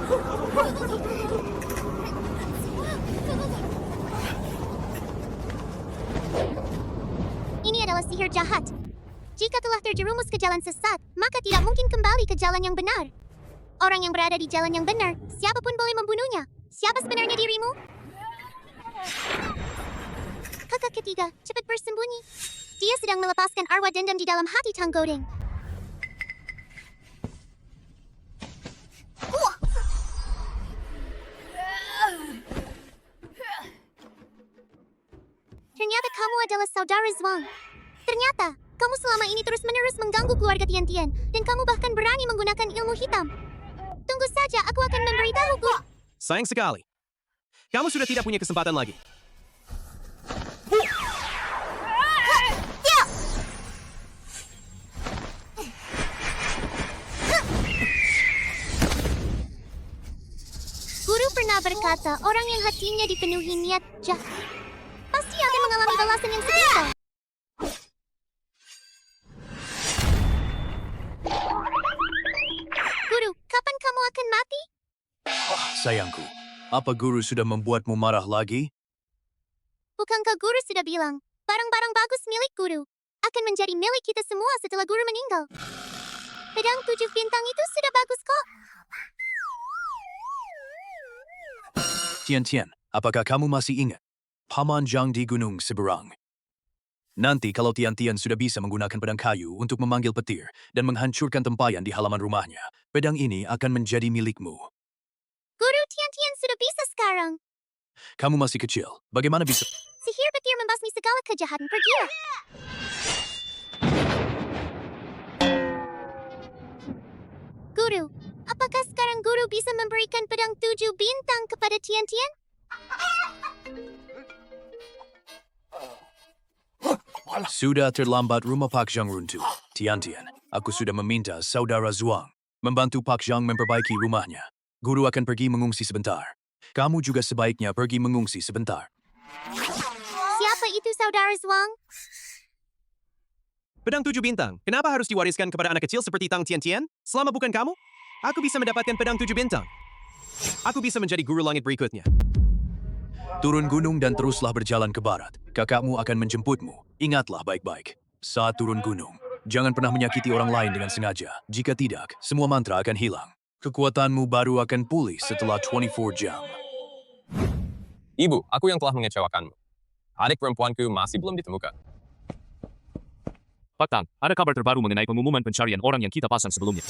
Ini adalah sihir jahat. Jika telah terjerumus ke jalan sesat, maka tidak mungkin kembali ke jalan yang benar. Orang yang berada di jalan yang benar, siapapun boleh membunuhnya. Siapa sebenarnya dirimu? Kakak ketiga, cepat bersembunyi. Dia sedang melepaskan arwah dendam di dalam hati Tang Goding. Ternyata kamu adalah saudara Zhuang. Ternyata, kamu selama ini terus-menerus mengganggu keluarga Tian-Tian, dan kamu bahkan berani menggunakan ilmu hitam. Tunggu saja, aku akan memberitahu Guru. Sayang sekali. Kamu sudah tidak punya kesempatan lagi. Guru pernah berkata, orang yang hatinya dipenuhi niat jahat pasti akan mengalami balasan yang setia. Guru, kapan kamu akan mati? Sayangku, apa guru sudah membuatmu marah lagi? Bukankah guru sudah bilang, barang-barang bagus milik guru akan menjadi milik kita semua setelah guru meninggal? Pedang 7 bintang itu sudah bagus kok. Tian-Tian, apakah kamu masih ingat Paman Zhang di Gunung Seberang? Nanti kalau Tian-Tian sudah bisa menggunakan pedang kayu untuk memanggil petir dan menghancurkan tempayan di halaman rumahnya, pedang ini akan menjadi milikmu. Guru, Tian-Tian sudah bisa sekarang. Kamu masih kecil, bagaimana bisa... Sihir petir membasmi segala kejahatan. Pergilah. Guru, apakah sekarang guru bisa memberikan pedang 7 bintang kepada Tian-Tian? Sudah terlambat rumah Pak Zhang runtuh. Tian-Tian, aku sudah meminta saudara Zhuang membantu Pak Zhang memperbaiki rumahnya. Guru akan pergi mengungsi sebentar. Kamu juga sebaiknya pergi mengungsi sebentar. Siapa itu saudara Zhuang? Pedang 7 bintang, kenapa harus diwariskan kepada anak kecil seperti Tang Tian-Tian? Selama bukan kamu, aku bisa mendapatkan pedang 7 bintang. Aku bisa menjadi guru langit berikutnya. Turun gunung dan teruslah berjalan ke barat. Kakakmu akan menjemputmu. Ingatlah baik-baik. Saat turun gunung, jangan pernah menyakiti orang lain dengan sengaja. Jika tidak, semua mantra akan hilang. Kekuatanmu baru akan pulih setelah 24 jam. Ibu, aku yang telah mengecewakanmu. Adik perempuanku masih belum ditemukan. Pak Tang, ada kabar terbaru mengenai pengumuman pencarian orang yang kita pasang sebelumnya.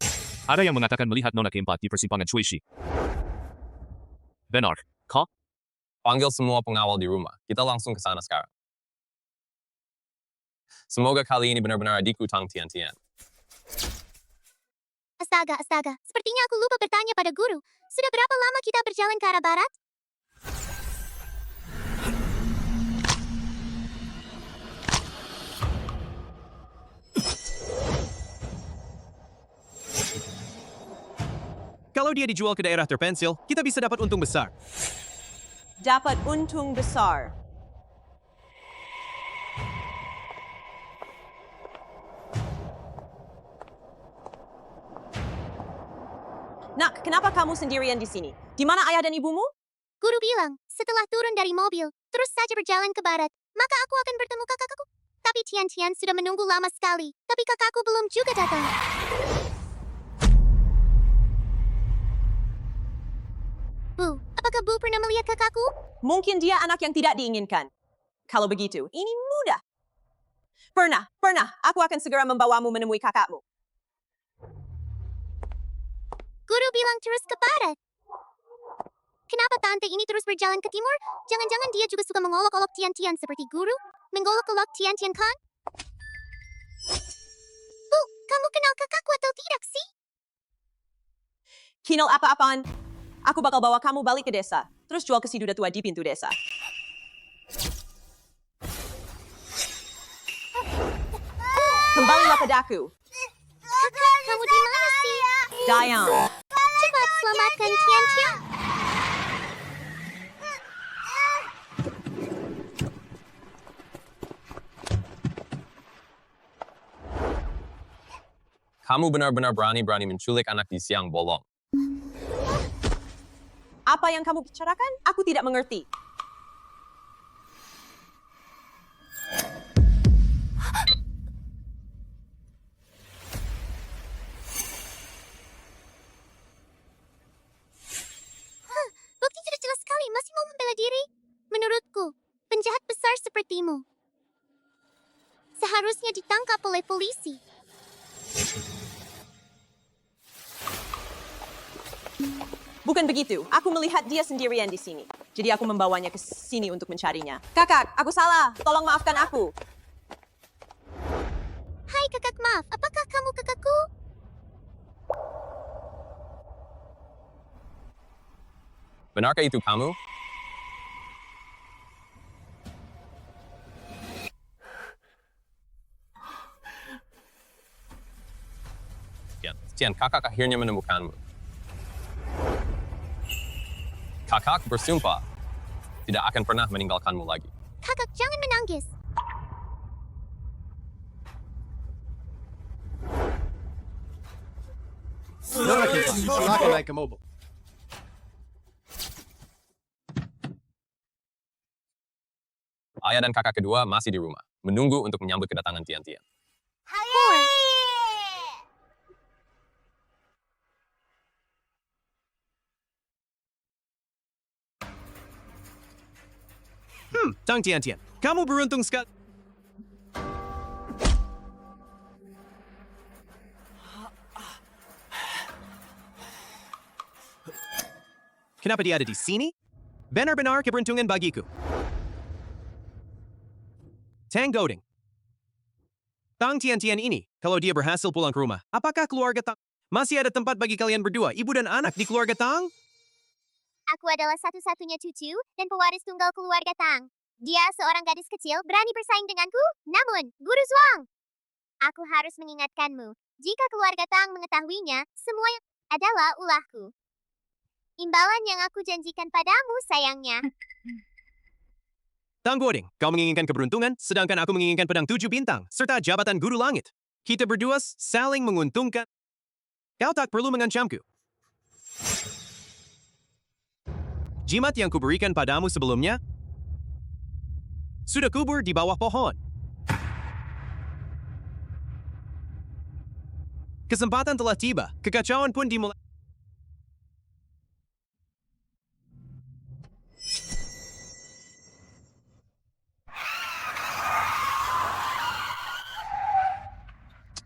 Ada yang mengatakan melihat nona keempat di persimpangan Cuishi. Benar, kah? Panggil semua pengawal di rumah. Kita langsung ke sana sekarang. Semoga kali ini benar-benar adikku Tang Tian-Tian. Astaga, astaga. Sepertinya aku lupa bertanya pada guru. Sudah berapa lama kita berjalan ke arah barat? Kalau dia dijual ke daerah terpencil, kita bisa dapat untung besar. Dapat untung besar. Nak, kenapa kamu sendirian di sini? Di mana ayah dan ibumu? Guru bilang, setelah turun dari mobil, terus saja berjalan ke barat, maka aku akan bertemu kakakku. Tapi Tian-Tian sudah menunggu lama sekali, tapi kakakku belum juga datang. Bu, apakah Bu pernah melihat kakakku? Mungkin dia anak yang tidak diinginkan. Kalau begitu, ini mudah. Pernah. Aku akan segera membawamu menemui kakakmu. Guru bilang terus ke barat. Kenapa tante ini terus berjalan ke timur? Jangan-jangan dia juga suka mengolok-olok Tian-Tian seperti guru? Mengolok-olok Tian-Tian kan? Bu, kamu kenal kakakku atau tidak sih? Kinal apa-apaan? Aku bakal bawa kamu balik ke desa, terus jual ke si duda tua di pintu desa. Kembalilah padaku. Kakak, kamu di mana sih? Dayang. Cepat selamatkan Tian-Tian. Kamu benar-benar berani-berani menculik anak di siang bolong. Apa yang kamu bicarakan? Aku tidak mengerti. Bukti tidak jelas sekali, masih mau membela diri? Menurutku, penjahat besar sepertimu seharusnya ditangkap oleh polisi. Bukan begitu. Aku melihat dia sendirian di sini. Jadi aku membawanya ke sini untuk mencarinya. Kakak, aku salah. Tolong maafkan aku. Hai kakak, maaf. Apakah kamu kakakku? Benarkah itu kamu? Tian, kakak akhirnya menemukanmu. Kakak bersumpah tidak akan pernah meninggalkanmu lagi. Kakak, jangan menangis. Nona Kimpa, silakan naik ke mobil. Ayah dan kakak kedua masih di rumah, menunggu untuk menyambut kedatangan Tian. Tang Tian, kamu beruntung sekali. Kenapa dia ada di sini? Benar-benar keberuntungan bagiku. Tang Goding. Tang Tian ini, kalau dia berhasil pulang ke rumah, apakah keluarga Tang masih ada tempat bagi kalian berdua, ibu dan anak di keluarga Tang? Aku adalah satu-satunya cucu dan pewaris tunggal keluarga Tang. Dia seorang gadis kecil berani bersaing denganku, namun, Guru Zhuang, aku harus mengingatkanmu, jika keluarga Tang mengetahuinya, semuanya adalah ulahku. Imbalan yang aku janjikan padamu, sayangnya. Tang Goding, kau menginginkan keberuntungan, sedangkan aku menginginkan pedang 7 bintang, serta jabatan guru langit. Kita berdua saling menguntungkan. Kau tak perlu mengancamku. Jimat yang kuberikan padamu sebelumnya sudah kubur di bawah pohon. Kesempatan telah tiba, kekacauan pun dimulai.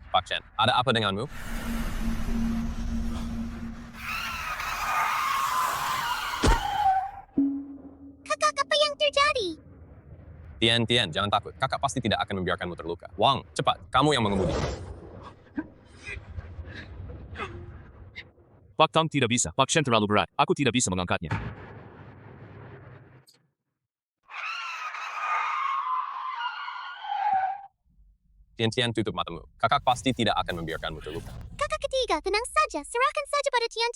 Pak Chen, ada apa denganmu? Kakak, apa yang terjadi? Tian, jangan takut. Kakak pasti tidak akan membiarkanmu terluka. Wang, cepat. Kamu yang mengemudi. Pak Tang tidak bisa. Pak Shen terlalu berat. Aku tidak bisa mengangkatnya. Tian, tutup matamu. Kakak pasti tidak akan membiarkanmu terluka. Kakak ketiga, tenang saja, serahkan saja pada Tian.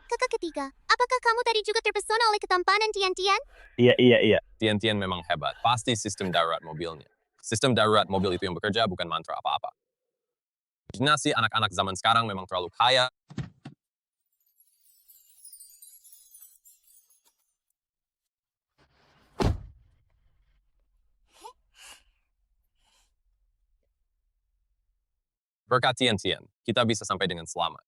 Kakak ketiga, apakah kamu tadi juga terpesona oleh ketampanan Tian? Iya. Tian memang hebat. Pasti sistem darurat mobilnya. Sistem darurat mobil itu yang bekerja bukan mantra apa-apa. Imajinasi anak-anak zaman sekarang memang terlalu kaya. Berkat Tian, kita bisa sampai dengan selamat.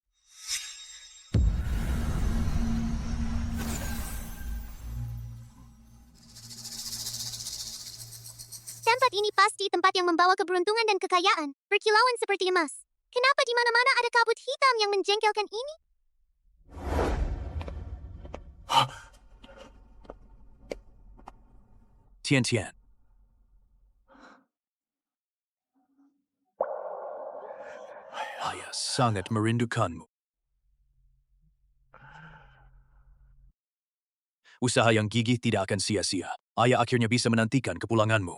Tempat ini pasti tempat yang membawa keberuntungan dan kekayaan, berkilauan seperti emas. Kenapa di mana-mana ada kabut hitam yang menjengkelkan ini? Tian. Ayah sangat merindukanmu. Usaha yang gigih tidak akan sia-sia. Ayah akhirnya bisa menantikan kepulanganmu.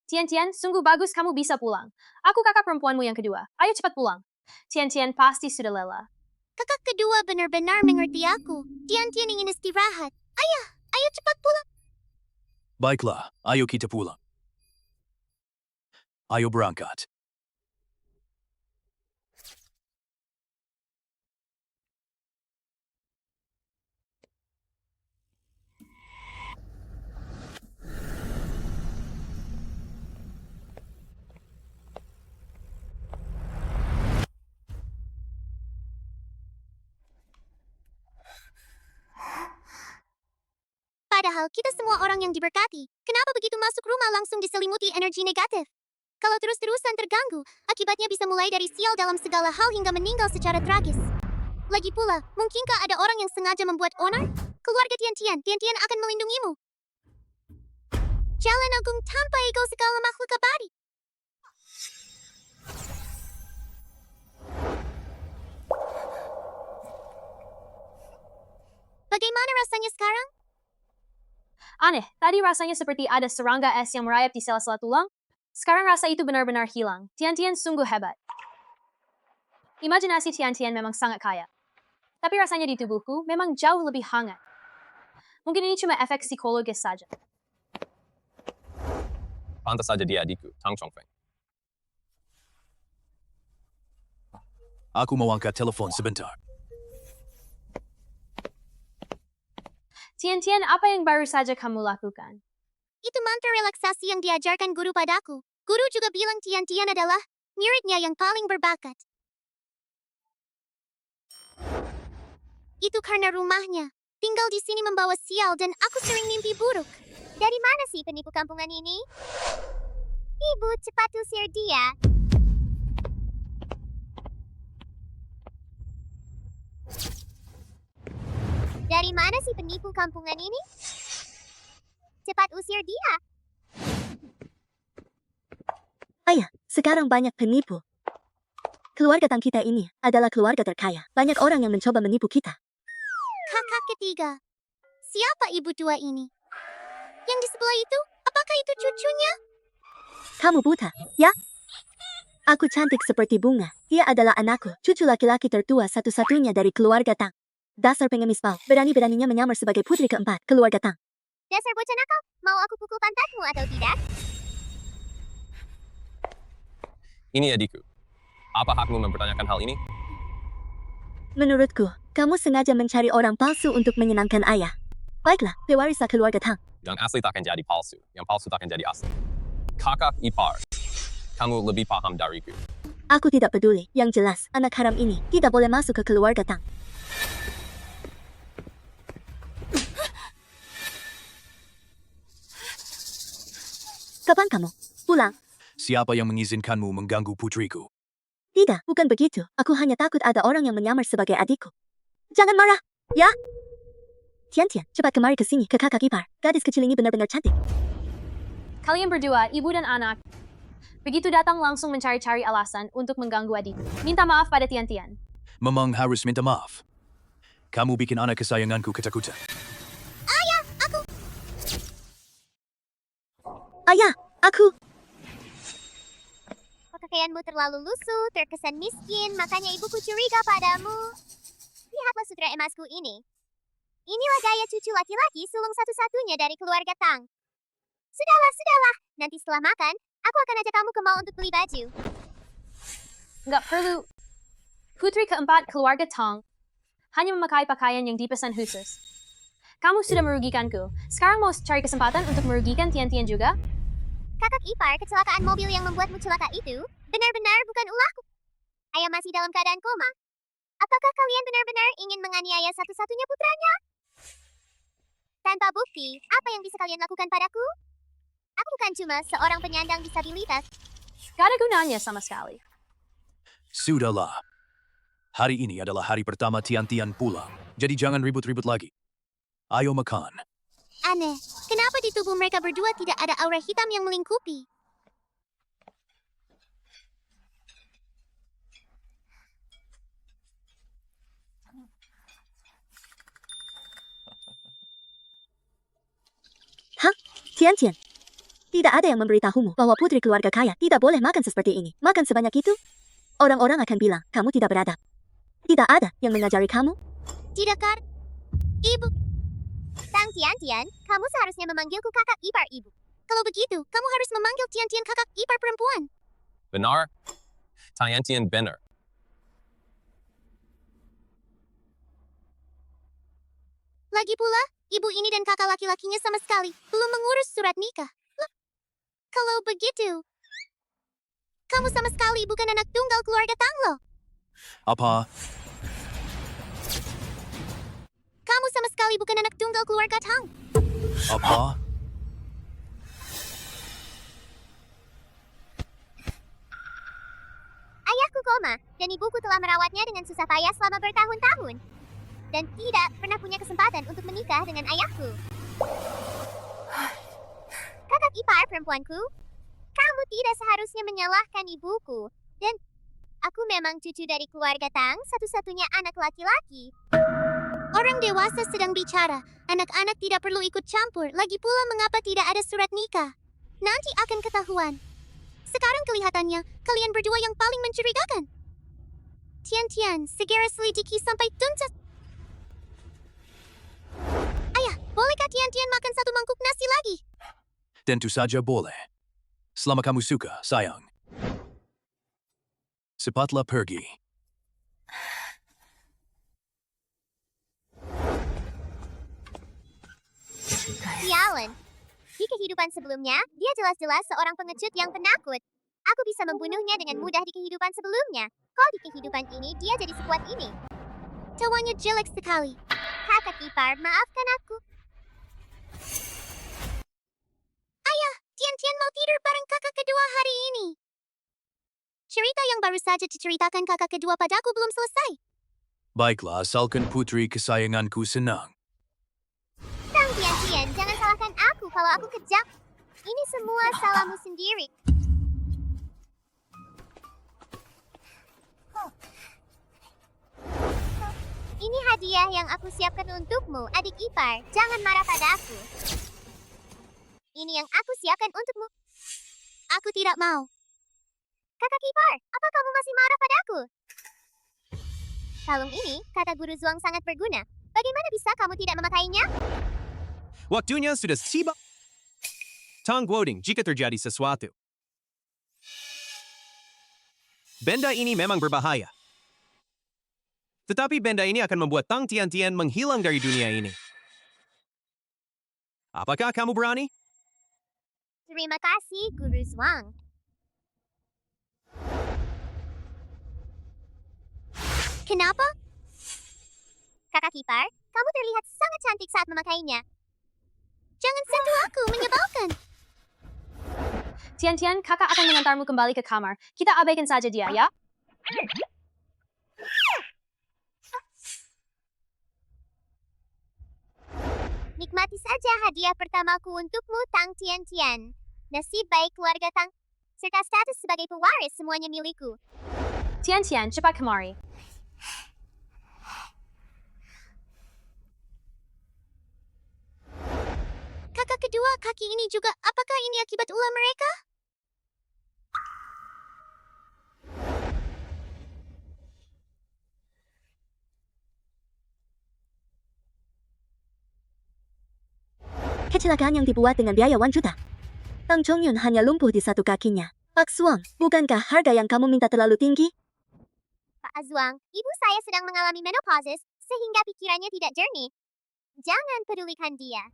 Tian, sungguh bagus kamu bisa pulang. Aku kakak perempuanmu yang kedua. Ayo cepat pulang. Tian-Tian pasti sudah lelah. Kakak kedua benar-benar mengerti aku. Tian-Tian ingin istirahat. Ayah, ayo cepat pulang. Baiklah, ayo kita pulang. Ayo berangkat. Padahal kita semua orang yang diberkati. Kenapa begitu masuk rumah langsung diselimuti energi negatif? Kalau terus-terusan terganggu, akibatnya bisa mulai dari sial dalam segala hal hingga meninggal secara tragis. Lagi pula, mungkinkah ada orang yang sengaja membuat onar? Keluarga Tian-Tian, Tian-Tian akan melindungimu. Jalan agung tanpa ego segala makhluk abadi. Bagaimana rasanya sekarang? Aneh, tadi rasanya seperti ada serangga es yang merayap di sela-sela tulang. Sekarang rasa itu benar-benar hilang. Tian-Tian sungguh hebat. Imajinasi Tian-Tian memang sangat kaya. Tapi rasanya di tubuhku memang jauh lebih hangat. Mungkin ini cuma efek psikologis saja. Pantas saja dia adikku, Tang Chongfeng. Aku mau angkat telepon sebentar. Tian-Tian, apa yang baru saja kamu lakukan? Itu mantra relaksasi yang diajarkan guru padaku. Guru juga bilang Tian-Tian adalah muridnya yang paling berbakat. Itu karena rumahnya. Tinggal di sini membawa sial dan aku sering mimpi buruk. Dari mana sih penipu kampungan ini? Ibu, cepat usir dia. Dari mana sih penipu kampungan ini? Cepat usir dia. Ayah, sekarang banyak penipu. Keluarga Tang kita ini adalah keluarga terkaya. Banyak orang yang mencoba menipu kita. Kakak ketiga. Siapa ibu tua ini? Yang di sebelah itu, apakah itu cucunya? Kamu buta, ya? Aku cantik seperti bunga. Dia adalah anakku, cucu laki-laki tertua satu-satunya dari keluarga Tang. Dasar pengemis bau, berani-beraninya menyamar sebagai putri keempat keluarga Tang. Dasar bocah nakal, mau aku pukul pantatmu atau tidak? Ini adikku. Apa hakmu mempertanyakan hal ini? Menurutku, kamu sengaja mencari orang palsu untuk menyenangkan ayah. Baiklah, pewarislah keluarga Tang. Yang asli takkan jadi palsu, yang palsu takkan jadi asli. Kakak ipar, kamu lebih paham dariku. Aku tidak peduli, yang jelas, anak haram ini tidak boleh masuk ke keluarga Tang. Kapan kamu pulang? Siapa yang mengizinkanmu mengganggu putriku? Tidak, bukan begitu. Aku hanya takut ada orang yang menyamar sebagai adikku. Jangan marah, ya? Tian-Tian, cepat kemari ke sini, ke kakak ipar. Gadis kecil ini benar-benar cantik. Kalian berdua, ibu dan anak, begitu datang langsung mencari-cari alasan untuk mengganggu adik. Minta maaf pada Tian-Tian. Memang harus minta maaf. Kamu bikin anak kesayanganku ketakutan. Ayah, aku... Pakaianmu terlalu lusuh, terkesan miskin, makanya ibuku curiga padamu. Lihatlah sutra emasku ini. Inilah gaya cucu laki-laki sulung satu-satunya dari keluarga Tang. Sudahlah. Nanti setelah makan, aku akan ajak kamu ke mall untuk beli baju. Nggak perlu. Putri keempat keluarga Tang hanya memakai pakaian yang dipesan khusus. Kamu sudah merugikanku. Sekarang mau cari kesempatan untuk merugikan Tian-Tian juga? Kakak ipar, kecelakaan mobil yang membuatmu celaka itu benar-benar bukan ulahku. Ayah masih dalam keadaan koma. Apakah kalian benar-benar ingin menganiaya satu-satunya putranya? Tanpa bukti, apa yang bisa kalian lakukan padaku? Aku bukan cuma seorang penyandang disabilitas. Gak ada gunanya sama sekali. Sudahlah. Hari ini adalah hari pertama Tian-Tian pulang. Jadi jangan ribut-ribut lagi. Ayo makan. Aneh, kenapa di tubuh mereka berdua tidak ada aura hitam yang melingkupi? Hah? Tian-Tian. Tidak ada yang memberitahumu bahwa putri keluarga kaya tidak boleh makan seperti ini. Makan sebanyak itu? Orang-orang akan bilang, kamu tidak beradab. Tidak ada yang mengajari kamu. Tidak, Kak. Ibu. Tang Tian, kamu seharusnya memanggilku kakak ipar ibu. Kalau begitu, kamu harus memanggil Tian kakak ipar perempuan. Benar? Tian benar. Lagi pula, ibu ini dan kakak laki-lakinya sama sekali belum mengurus surat nikah. Kalau begitu, kamu sama sekali bukan anak tunggal keluarga Tang loh. Apa? Kamu sama sekali bukan anak tunggal keluarga Tang. Apa? Ayahku koma, dan ibuku telah merawatnya dengan susah payah selama bertahun-tahun. Dan tidak pernah punya kesempatan untuk menikah dengan ayahku. Kakak ipar perempuanku, kamu tidak seharusnya menyalahkan ibuku. Dan aku memang cucu dari keluarga Tang, satu-satunya anak laki-laki. Orang dewasa sedang bicara, anak-anak tidak perlu ikut campur. Lagi pula mengapa tidak ada surat nikah? Nanti akan ketahuan. Sekarang kelihatannya, kalian berdua yang paling mencurigakan. Tian, segera selidiki sampai tuntas. Ayah, bolehkah Tian makan satu mangkuk nasi lagi? Tentu saja boleh. Selama kamu suka, sayang. Cepatlah pergi. Sialan. Di kehidupan sebelumnya, dia jelas-jelas seorang pengecut yang penakut. Aku bisa membunuhnya dengan mudah di kehidupan sebelumnya. Kalau di kehidupan ini, dia jadi sekuat ini. Tawanya jelek sekali. Kakak ipar, maafkan aku. Ayah, Tian mau tidur bareng kakak kedua hari ini. Cerita yang baru saja diceritakan kakak kedua padaku belum selesai. Baiklah, asalkan putri kesayanganku senang. Tang Tian, jangan salahkan aku kalau aku kejam. Ini semua salahmu sendiri. Ini hadiah yang aku siapkan untukmu, adik ipar. Jangan marah pada aku. Ini yang aku siapkan untukmu. Aku tidak mau. Kakak ipar, apa kamu masih marah padaku? Kalung ini, kata Guru Zuang sangat berguna. Bagaimana bisa kamu tidak memakainya? Waktunya sudah tiba. Tang Guoding jika terjadi sesuatu. Benda ini memang berbahaya. Tetapi benda ini akan membuat Tang Tian menghilang dari dunia ini. Apakah kamu berani? Terima kasih, Guru Zuang. Kenapa? Kakak ipar, kamu terlihat sangat cantik saat memakainya. Jangan sentuh aku, menyebalkan. Tian, kakak akan mengantarmu kembali ke kamar. Kita abaikan saja dia, ya? Nikmati saja hadiah pertamaku untukmu, Tang Tian. Nasib baik keluarga Tang, serta status sebagai pewaris semuanya milikku. Tian, cepat kemari. Kakak kedua kaki ini juga, apakah ini akibat ulah mereka? Kecelakaan yang dibuat dengan biaya 1 juta. Tang Chongyun hanya lumpuh di satu kakinya. Pak Suang, bukankah harga yang kamu minta terlalu tinggi? Pak Azuang, ibu saya sedang mengalami menopausis, sehingga pikirannya tidak jernih. Jangan pedulikan dia.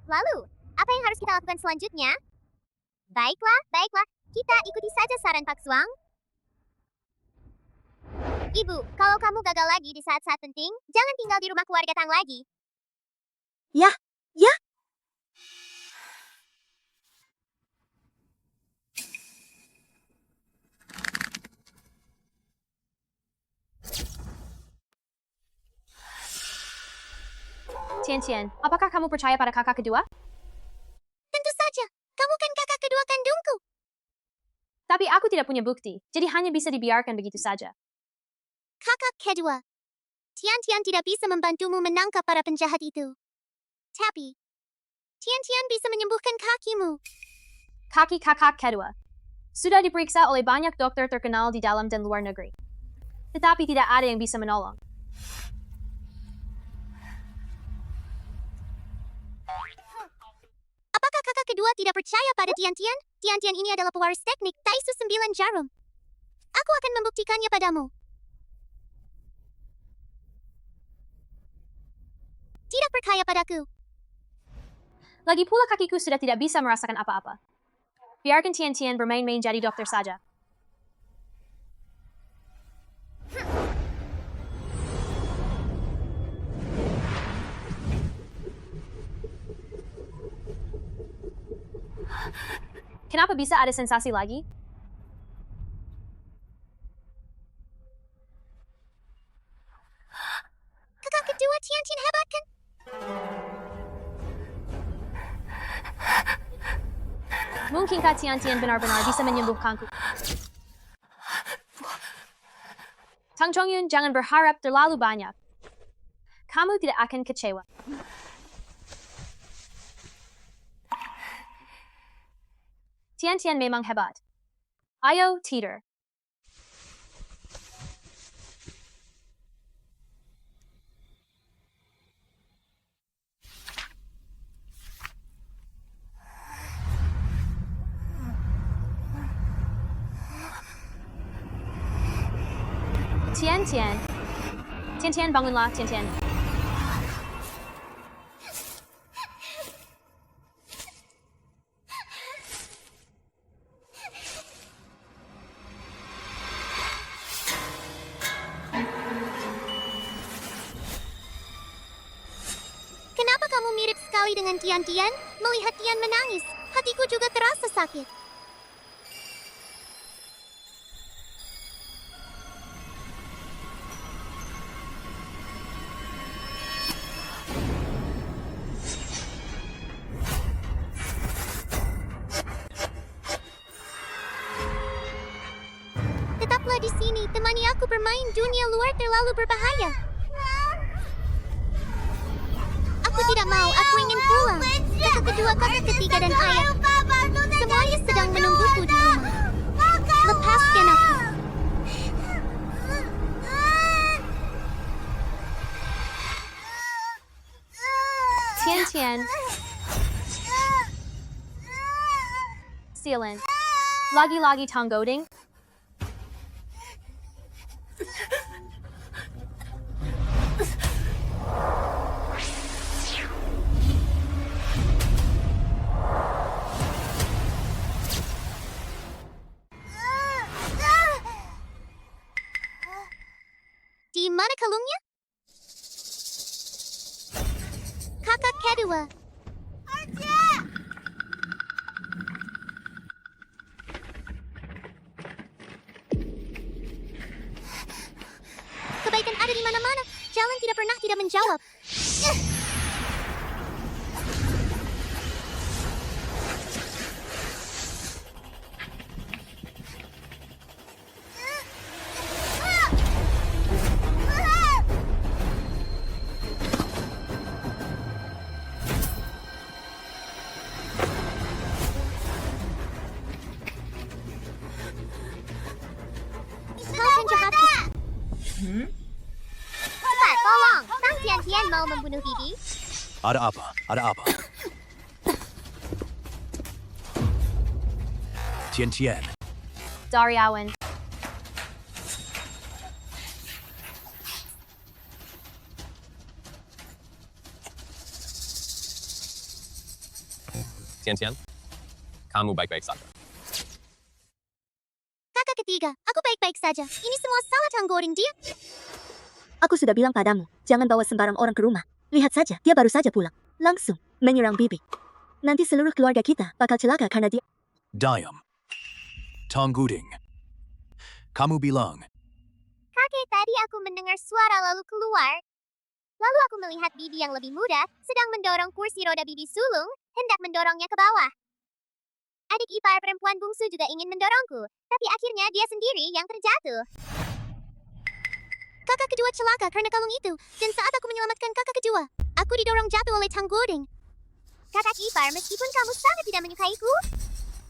Lalu, apa yang harus kita lakukan selanjutnya? Baiklah, kita ikuti saja saran Pak Suang. Ibu, kalau kamu gagal lagi di saat-saat penting, jangan tinggal di rumah keluarga Tang lagi. Ya. Tian, apakah kamu percaya pada kakak kedua? Tentu saja, kamu kan kakak kedua kandungku. Tapi aku tidak punya bukti, jadi hanya bisa dibiarkan begitu saja. Kakak kedua, Tian tidak bisa membantumu menangkap para penjahat itu. Tapi, Tian bisa menyembuhkan kakimu. Kaki kakak kedua. Sudah diperiksa oleh banyak dokter terkenal di dalam dan luar negeri. Tetapi tidak ada yang bisa menolong. Apakah kakak kedua tidak percaya pada Tian-Tian? Tian-Tian ini adalah pewaris teknik Taisu 9 Jarum. Aku akan membuktikannya padamu. Tidak percaya padaku. Lagi pula kakiku sudah tidak bisa merasakan apa-apa. Biarkan Tian-Tian bermain-main jadi dokter saja. Kenapa bisa ada sensasi lagi? Kakak kedua Tian-Tian hebat kan? Mungkinkah Tian-Tian benar-benar bisa menyembuhkanku? Tang Chongyun, jangan berharap terlalu banyak. Kamu tidak akan kecewa. Tian-Tian memang hebat. Ayo, tidur. Tian-Tian. Tian-Tian, bangunlah, Tian-Tian. Kenapa kamu mirip sekali dengan Tian-Tian? Melihat Tian menangis, hatiku juga terasa sakit. Tetaplah di sini, temani aku bermain. Dunia luar terlalu berbahaya. Aku tidak mau, aku ingin pulang. Kakak kedua, kakak ketiga, dan ayah. Semuanya sedang menungguku di rumah. Lepaskan aku. Tian-Tian. Sealant. Lagi-lagi tanggoding. Di mana kalungnya? Kakak kedua. Kebaikan ada di mana-mana. Jalan tidak pernah tidak menjawab. Kau penjahat. Cepat, tolong. Tang Tian-Tian mau membunuh Bibi. Ada apa? Ada apa? Tian-Tian. Dariawan. Tian-Tian, kamu baik-baik saja. Kakak ketiga, aku baik-baik saja. Ini semua salah Tanggoding dia. Aku sudah bilang padamu, jangan bawa sembarang orang ke rumah. Lihat saja, dia baru saja pulang. Langsung menyerang Bibi. Nanti seluruh keluarga kita bakal celaka karena dia. Diam. Tanggoding. Kamu bilang, Kakek, tadi aku mendengar suara lalu keluar. Lalu aku melihat Bibi yang lebih muda sedang mendorong kursi roda Bibi sulung, hendak mendorongnya ke bawah. Adik ipar perempuan bungsu juga ingin mendorongku, tapi akhirnya dia sendiri yang terjatuh. Kakak kedua celaka karena kalung itu, dan saat aku menyelamatkan kakak kedua, aku didorong jatuh oleh Tanggoding. Kakak ipar, meskipun kamu sangat tidak menyukaiku,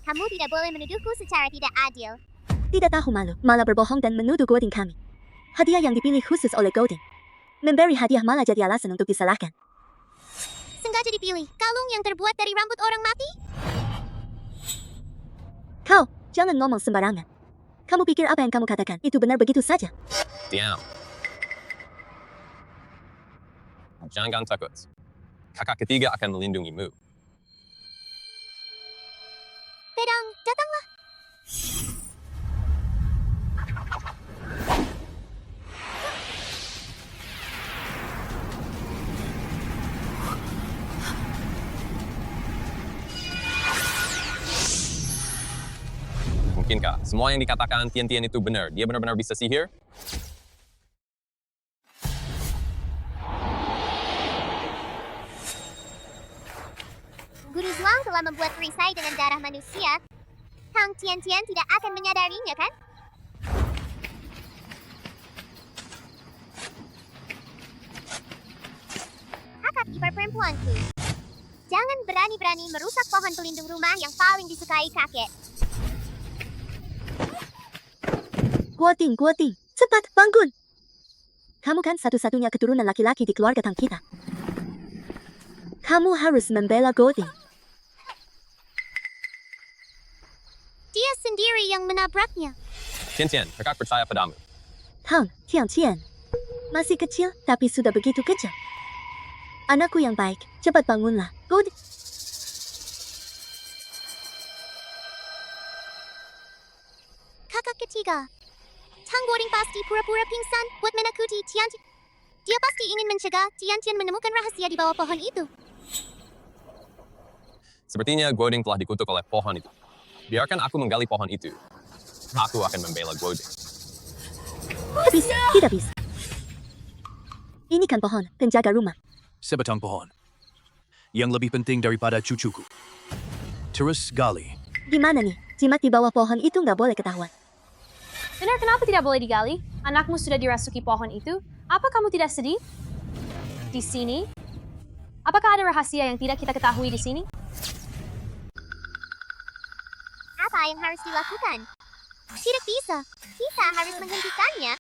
Kamu tidak boleh menuduhku secara tidak adil. Tidak tahu malu, malah berbohong dan menuduh Goding kami. Hadiah yang dipilih khusus oleh Goding. Memberi hadiah malah jadi alasan untuk disalahkan. Sengaja dipilih, kalung yang terbuat dari rambut orang mati? Kau, jangan ngomong sembarangan. Kamu pikir apa yang kamu katakan itu benar begitu saja? Diam. Jangan takut. Kakak ketiga akan melindungimu. Pedang, datanglah. Mungkinkah semua yang dikatakan Tian-Tian itu benar? Dia benar-benar bisa sihir? Guru Zhuang telah membuat perisai dengan darah manusia. Tang Tian-Tian tidak akan menyadarinya, kan? Kakak ipar perempuanku. Jangan berani-berani merusak pohon pelindung rumah yang paling disukai kakek. Guoting, cepat bangun. Kamu kan satu-satunya keturunan laki-laki di keluarga Tang kita. Kamu harus membela Goding. Dia sendiri yang menabraknya. Tian-Tian, kakak percaya padamu. Tang Tian-Tian. Masih kecil, tapi sudah begitu kejam. Anakku yang baik, cepat bangunlah. Goding. Kakak ketiga. Tang Guoding pasti pura-pura pingsan buat menakuti Tian-Tian. Dia pasti ingin mencegah Tian-Tian menemukan rahasia di bawah pohon itu. Sepertinya Guoding telah dikutuk oleh pohon itu. Biarkan aku menggali pohon itu. Aku akan membela Guoding. Tidak bisa. Ini kan pohon, penjaga rumah. Sebatang pohon. Yang lebih penting daripada cucuku. Terus gali. Gimana nih? Jimat di bawah pohon itu nggak boleh ketahuan. Benar, kenapa tidak boleh digali? Anakmu sudah dirasuki pohon itu. Apa kamu tidak sedih? Di sini? Apakah ada rahasia yang tidak kita ketahui di sini? Apa yang harus dilakukan? Tidak bisa. Kita harus menghentikannya.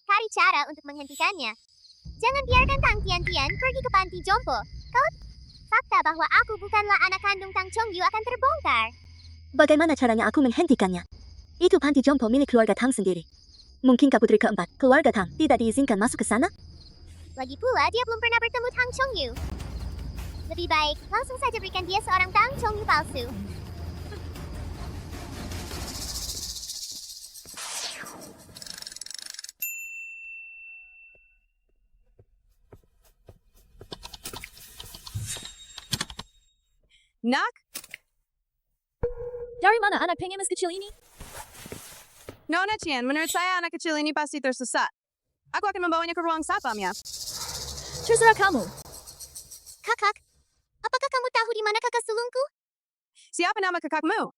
Cari cara untuk menghentikannya. Jangan biarkan Tang Tian-Tian pergi ke panti jompo. Kalau fakta bahwa aku bukanlah anak kandung Tang Chongyu akan terbongkar. Bagaimana caranya aku menghentikannya? Itu panti jompo milik keluarga Tang sendiri. Mungkinkah putri keempat, keluarga Tang, tidak diizinkan masuk ke sana? Lagi pula dia belum pernah bertemu Tang Chongyu. Lebih baik langsung saja berikan dia seorang Tang Chongyu palsu. Nak? Dari mana anak pengemis kecil ini? Nona Tian, menurut saya anak kecil ini pasti tersesat. Aku akan membawanya ke ruang satpamnya. Terserah kamu. Kakak, apakah kamu tahu di mana kakak sulungku? Siapa nama kakakmu?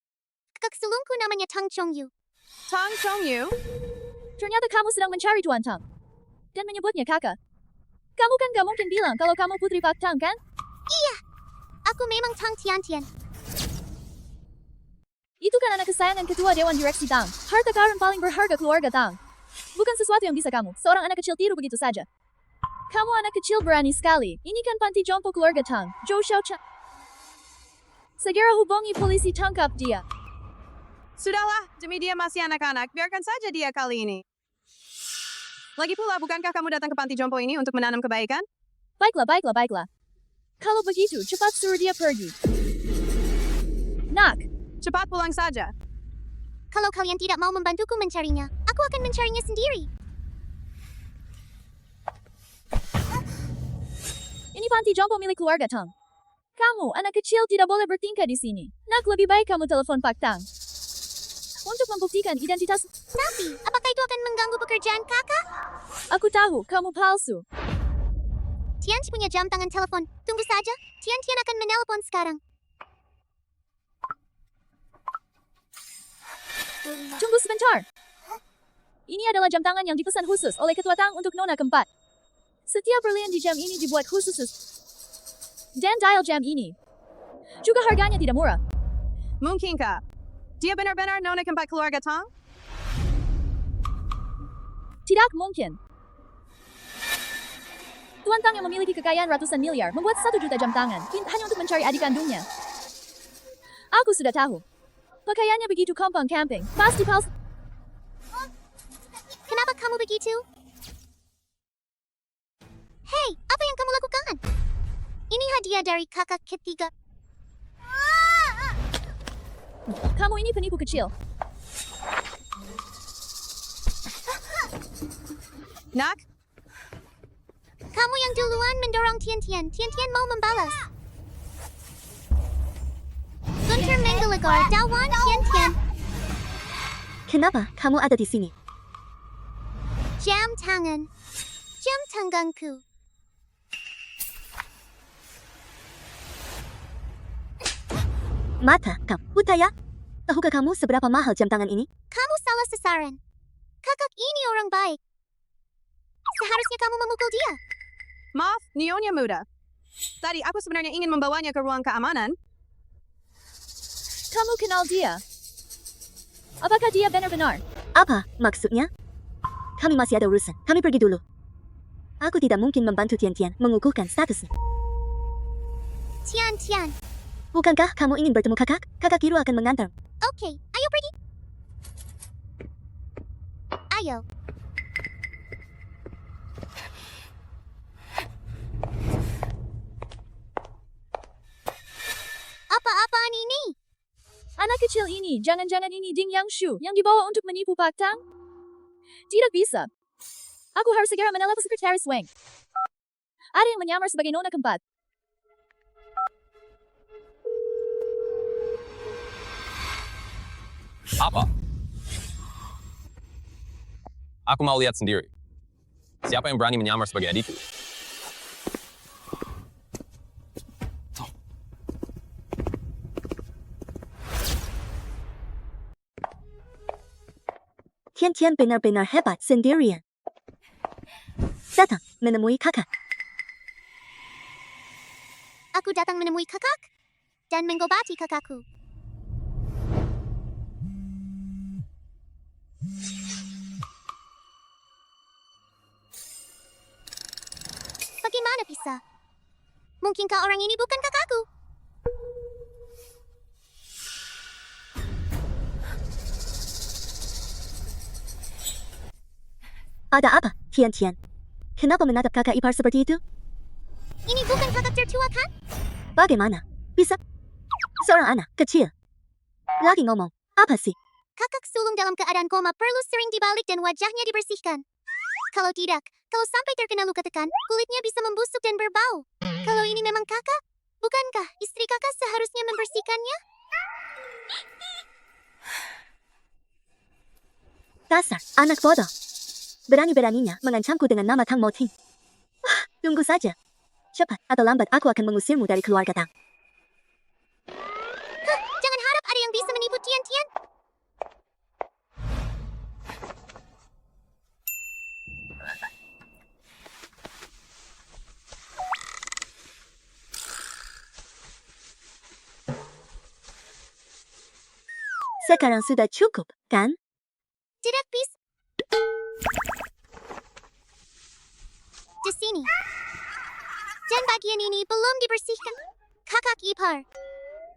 Kakak sulungku namanya Tang Chongyu. Tang Chongyu? Ternyata kamu sedang mencari Tuan Tang. Dan menyebutnya kakak. Kamu kan gak mungkin bilang kalau kamu putri Pak Tang, kan? Iya, aku memang Tang Tian-Tian. Itu kan anak kesayangan ketua Dewan Direksi Tang. Harta karun paling berharga keluarga Tang. Bukan sesuatu yang bisa kamu, seorang anak kecil tiru begitu saja. Kamu anak kecil berani sekali. Ini kan panti jompo keluarga Tang. Zhou Xiaochan. Segera hubungi polisi, tangkap dia. Sudahlah, demi dia masih anak-anak, biarkan saja dia kali ini. Lagi pula, bukankah kamu datang ke panti jompo ini untuk menanam kebaikan? Baiklah. Kalau begitu, cepat suruh dia pergi. Nak, Cepat pulang saja. Kalau kalian tidak mau membantuku mencarinya, aku akan mencarinya sendiri. ini panti jompo milik keluarga Tang. Kamu, anak kecil, tidak boleh bertingkah di sini. Nak, lebih baik kamu telepon Pak Tang. Untuk membuktikan identitas. Tapi, apakah itu akan mengganggu pekerjaan kakak? Aku tahu, kamu palsu. Tianci punya jam tangan telepon. Tunggu saja, Tian akan menelepon sekarang. Tunggu sebentar. Ini adalah jam tangan yang dipesan khusus oleh Ketua Tang untuk Nona keempat. Setiap berlian di jam ini dibuat khusus. Dan dial jam ini. Juga harganya tidak murah. Mungkinkah dia benar-benar nona keempat keluarga Tang? Tidak mungkin. Tuan Tang yang memiliki kekayaan ratusan miliar membuat 1 juta jam tangan hanya untuk mencari adik kandungnya. Aku sudah tahu. Pakaiannya begitu kompang camping. Pasti palsu. Kenapa kamu begitu? Hei, apa yang kamu lakukan? Ini hadiah dari kakak ketiga. Kamu ini penipu kecil. Nak, Kamu yang duluan mendorong Tian Tian. Tian Tian mau membalas. Gunter Menggelegar, Dawan Tian Tian. Kenapa kamu ada di sini? Jam tangan. Jam tanganku. Mata, kamu buta ya? Tahukah kamu seberapa mahal jam tangan ini? Kamu salah sasaran. Kakak ini orang baik. Seharusnya kamu memukul dia. maaf, Nyonya Muda. Tadi aku sebenarnya ingin membawanya ke ruang keamanan. Kamu kenal dia? Apakah dia benar-benar? Apa maksudnya? Kami masih ada urusan. Kami pergi dulu. Aku tidak mungkin membantu Tian Tian mengukuhkan statusnya. Tian Tian. Bukankah kamu ingin bertemu kakak? Kakak Kiru akan mengantar. Oke, ayo pergi. Ayo. Apa-apaan ini? Anak kecil ini, jangan-jangan ini Ding Yangshu yang dibawa untuk menipu Pak Tang? Tidak bisa. Aku harus segera menelepon sekretaris Wang. Ada yang menyamar sebagai nona keempat. Apa? Aku mau lihat sendiri. Siapa yang berani menyamar sebagai adikku? Tian Tian benar-benar hebat sendirian. Datang menemui kakak. Aku datang menemui kakak dan mengobati kakakku. Bagaimana bisa? Mungkinkah orang ini bukan kakakku? Ada apa, Tian Tian? Kenapa menatap kakak ipar seperti itu? Ini bukan kakak tertua kan? Bagaimana? Bisa? Seorang anak kecil. Lagi ngomong, apa sih? Kakak sulung dalam keadaan koma perlu sering dibalik dan wajahnya dibersihkan. Kalau tidak, kalau sampai terkena luka tekan, kulitnya bisa membusuk dan berbau. Kalau ini memang kakak, bukankah istri kakak seharusnya membersihkannya? Dasar anak bodoh. Berani-beraninya mengancamku dengan nama Tang Moting. Tunggu saja. Cepat atau lambat aku akan mengusirmu dari keluarga Tang. Jangan harap ada yang bisa menipu Tian Tian. Sekarang sudah cukup, kan? Tidak bisa. Di sini. Dan bagian ini belum dibersihkan. Kakak ipar.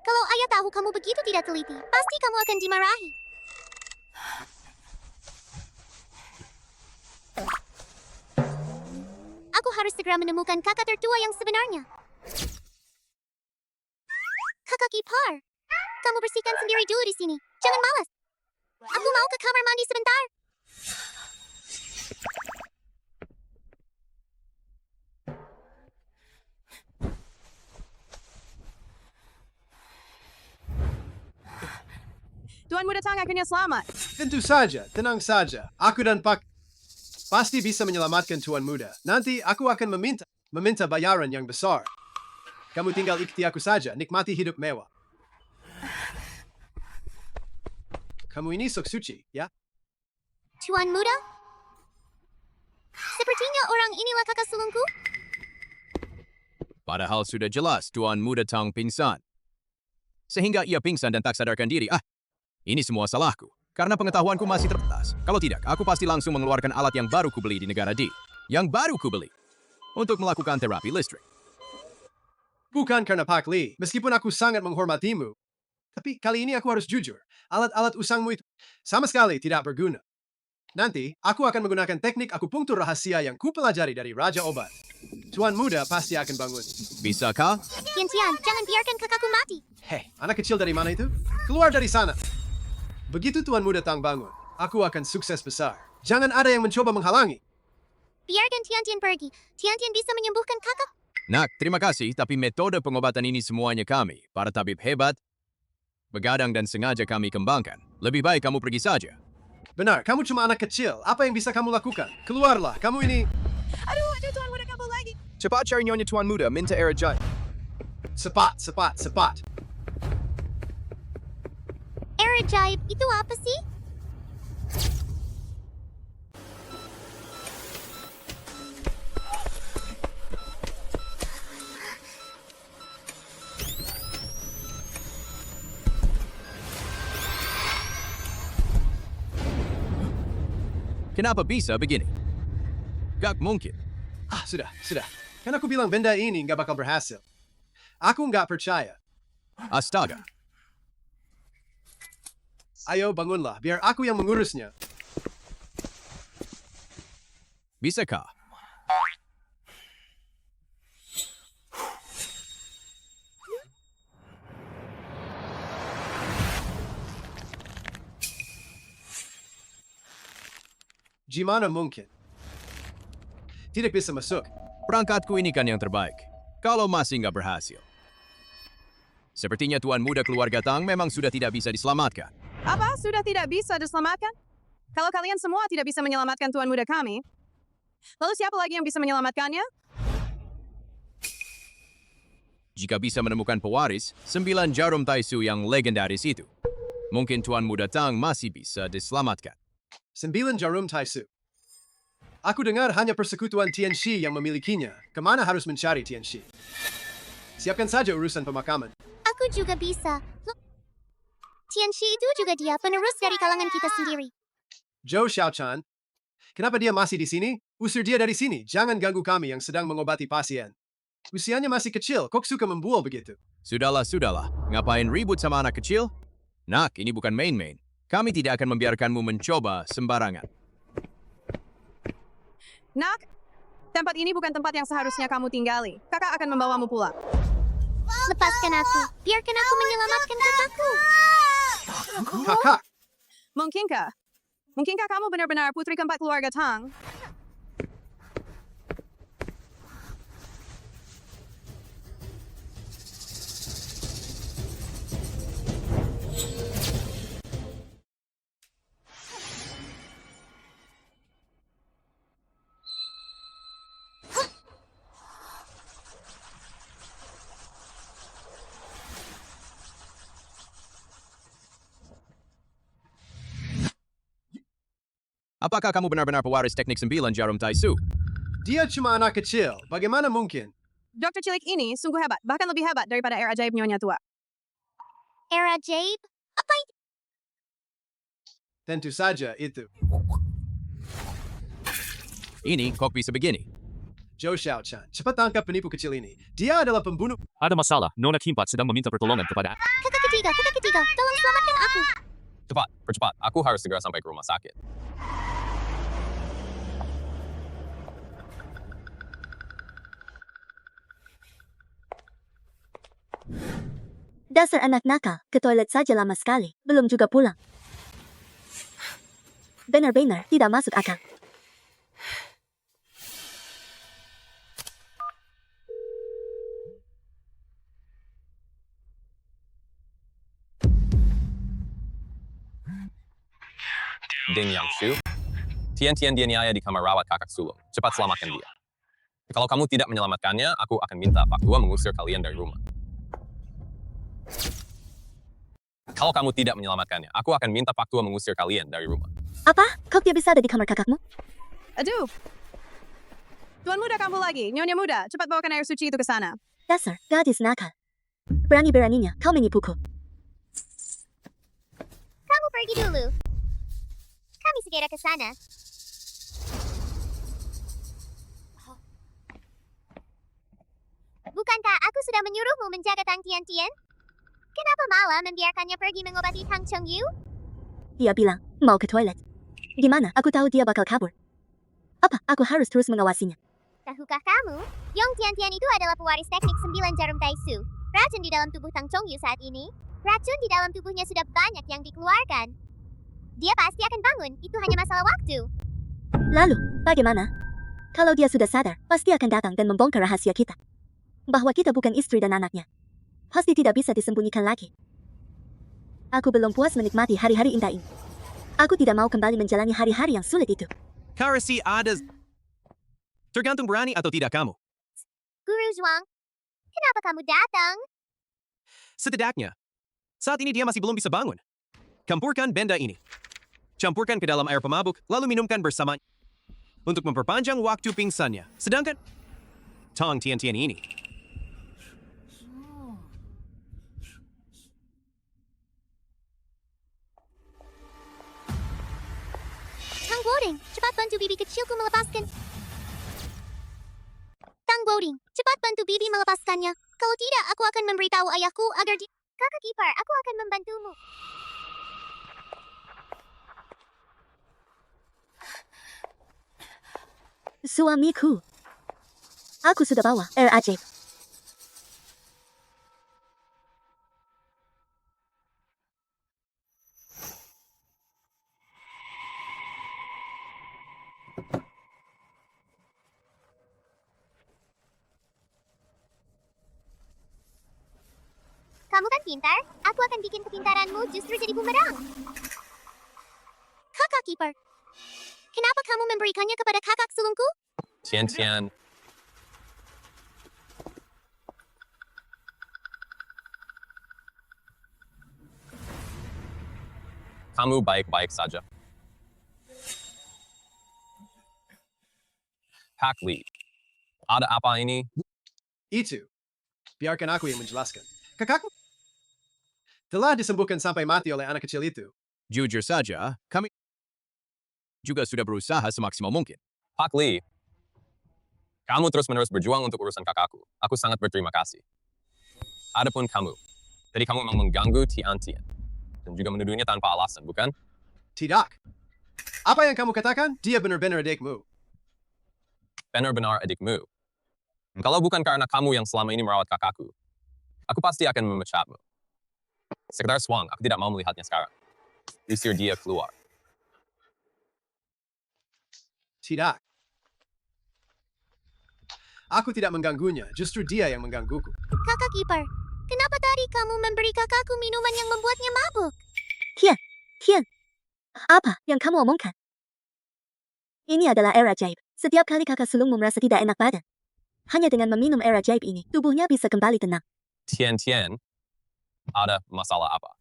Kalau ayah tahu kamu begitu tidak teliti, pasti kamu akan dimarahi. Aku harus segera menemukan kakak tertua yang sebenarnya. Kakak ipar. Kamu bersihkan sendiri dulu di sini. Jangan malas. Aku mau ke kamar mandi sebentar. Tuan Muda Tang akhirnya selamat. Tentu saja, tenang saja. Aku dan Pak pasti bisa menyelamatkan Tuan Muda. Nanti aku akan meminta bayaran yang besar. Kamu tinggal ikuti aku saja, nikmati hidup mewah. Kamu ini sok suci, ya? Tuan Muda? Sepertinya orang inilah kakak sulungku. Padahal sudah jelas Tuan Muda Tang pingsan. Sehingga ia pingsan dan tak sadarkan diri. Ini semua salahku. Karena pengetahuanku masih terbatas. Kalau tidak, aku pasti langsung mengeluarkan alat yang baru kubeli di negara D. Yang baru kubeli. Untuk melakukan terapi listrik. Bukan karena Pak Lee, meskipun aku sangat menghormatimu. Tapi kali ini aku harus jujur, alat-alat usangmu itu sama sekali tidak berguna. Nanti, aku akan menggunakan teknik akupunktur rahasia yang kupelajari dari Raja Obat. Tuan Muda pasti akan bangun. Bisakah? Tian, jangan biarkan kakakku mati. Hei, anak kecil dari mana itu? Keluar dari sana. Begitu Tuan Muda Tang bangun, aku akan sukses besar. Jangan ada yang mencoba menghalangi. Biarkan Tian pergi. Tian bisa menyembuhkan kakak. Nak, terima kasih, tapi metode pengobatan ini semuanya kami, para tabib hebat, begadang dan sengaja kami kembangkan. Lebih baik kamu pergi saja. Benar, kamu cuma anak kecil. Apa yang bisa kamu lakukan? Keluarlah, kamu ini... Aduh, Tuan Muda kabur lagi. Cepat cari Nyonya Tuan Muda, minta era jaya. Cepat. Era Jaib, itu apa sih? Kenapa bisa begini? Gak mungkin. Sudah. Kan aku bilang benda ini nggak bakal berhasil. Aku nggak percaya. Astaga. Ayo bangunlah, biar aku yang mengurusnya. Bisakah? Gimana mungkin? Tidak bisa masuk. Perangkatku ini kan yang terbaik. Kalau masih nggak berhasil. Sepertinya Tuan Muda Keluarga Tang memang sudah tidak bisa diselamatkan. Apa? Sudah tidak bisa diselamatkan? Kalau kalian semua tidak bisa menyelamatkan Tuan Muda kami, lalu siapa lagi yang bisa menyelamatkannya? Jika bisa menemukan pewaris, 9 jarum Taisu yang legendaris itu, mungkin Tuan Muda Tang masih bisa diselamatkan. 9 jarum Taisu. Aku dengar hanya persekutuan Tianxi yang memilikinya. Kemana harus mencari Tianxi? Siapkan saja urusan pemakaman. Aku juga bisa. Look, Tianxi itu juga dia, penerus dari kalangan kita sendiri. Zhou Xiaochan, kenapa dia masih di sini? Usir dia dari sini. Jangan ganggu kami yang sedang mengobati pasien. Usianya masih kecil, kok suka membual begitu? Sudahlah. Ngapain ribut sama anak kecil? Nak, ini bukan main-main. Kami tidak akan membiarkanmu mencoba sembarangan. Nak, tempat ini bukan tempat yang seharusnya kamu tinggali. Kakak akan membawamu pulang. Lepaskan aku. Biarkan aku menyelamatkan kakakku. Kakak! Mungkinkah kamu benar-benar putri keempat keluarga Tang? Apakah kamu benar-benar pewaris teknik 9 jarum Taisu? Dia cuma anak kecil. Bagaimana mungkin? Dokter cilik ini sungguh hebat, bahkan lebih hebat daripada era ajaib Nyonya tua. Era Jaib? Apa itu? Tentu saja itu. Ini kok bisa begini? Zhou Xiaochan, cepat tangkap penipu kecil ini. Dia adalah pembunuh. Ada masalah, Nona Kimpat sedang meminta pertolongan kepada... Kakak ketiga, tolong selamatkan aku. Percepat. Aku harus segera sampai ke rumah sakit. Dasar anak nakal, ke toilet saja lama sekali, belum juga pulang. Benar-benar tidak masuk akal. Ding Yangshu. Tian dianiaya di kamar rawat kakak sulung. Cepat selamatkan dia. Kalau kamu tidak menyelamatkannya, aku akan minta Pak Tua mengusir kalian dari rumah. Kalau kamu tidak menyelamatkannya, aku akan minta Pak Tua mengusir kalian dari rumah. Apa? Kok dia bisa ada di kamar kakakmu? Aduh. Tuan Muda kamu lagi. Nyonya Muda, cepat bawakan air suci itu ke sana. Dasar, gadis nakal. Berani-beraninya kau menipuku. Kamu pergi dulu. Kami segera ke sana. Bukankah aku sudah menyuruhmu menjaga Tang Tian-Tian? Kenapa malah membiarkannya pergi mengobati Tang Chongyu? Dia bilang, mau ke toilet. Gimana aku tahu dia bakal kabur? Apa, aku harus terus mengawasinya? Tahukah kamu, Yong Tian-Tian itu adalah pewaris teknik 9 jarum Taisu. Racun di dalam tubuh Tang Chongyu saat ini. Racun di dalam tubuhnya sudah banyak yang dikeluarkan. Dia pasti akan bangun, itu hanya masalah waktu. Lalu, bagaimana? Kalau dia sudah sadar, pasti akan datang dan membongkar rahasia kita. Bahwa kita bukan istri dan anaknya. Pasti tidak bisa disembunyikan lagi. Aku belum puas menikmati hari-hari indah ini. Aku tidak mau kembali menjalani hari-hari yang sulit itu. Karasi ada... Tergantung berani atau tidak kamu. Guru Zhuang, kenapa kamu datang? Setidaknya, saat ini dia masih belum bisa bangun. Campurkan benda ini. Campurkan ke dalam air pemabuk, lalu minumkan bersamanya. Untuk memperpanjang waktu pingsannya. Sedangkan... Tang Tian-Tian ini. Tang Guoding, cepat bantu bibi kecilku melepaskan. Tang Guoding, cepat bantu bibi melepaskannya. Kalau tidak, aku akan memberitahu ayahku agar dia... Kakak Kipar, aku akan membantumu. Suamiku. Aku sudah bawa air ajaib. Kamu kan pintar, aku akan bikin kepintaranmu justru jadi bumerang. Kakak Kipar, kenapa kamu memberikannya kepada kakak sulungku? Tian-Tian, kamu baik-baik saja. Pak Li, ada apa ini? Itu. Biarkan aku yang menjelaskan. Kakakku telah disembuhkan sampai mati oleh anak kecil itu. Jujur saja, kami juga sudah berusaha semaksimal mungkin. Pak Li, kamu terus-menerus berjuang untuk urusan kakakku. Aku sangat berterima kasih. Adapun kamu, tadi kamu memang mengganggu Tian-Tian. Dan juga menuduhnya tanpa alasan, bukan? Tidak. Apa yang kamu katakan? Dia benar-benar adikmu. Benar-benar adikmu. Kalau bukan karena kamu yang selama ini merawat kakakku, aku pasti akan memecatmu. Sekretaris Wang, aku tidak mau melihatnya sekarang. Usir dia keluar. Tidak. Aku tidak mengganggunya, justru dia yang menggangguku. Kakak Kipar, kenapa tadi kamu memberi kakakku minuman yang membuatnya mabuk? Tian, apa yang kamu omongkan? Ini adalah air ajaib. Setiap kali kakak sulungmu merasa tidak enak badan, hanya dengan meminum air ajaib ini, tubuhnya bisa kembali tenang. Tian-Tian, ada masalah apa?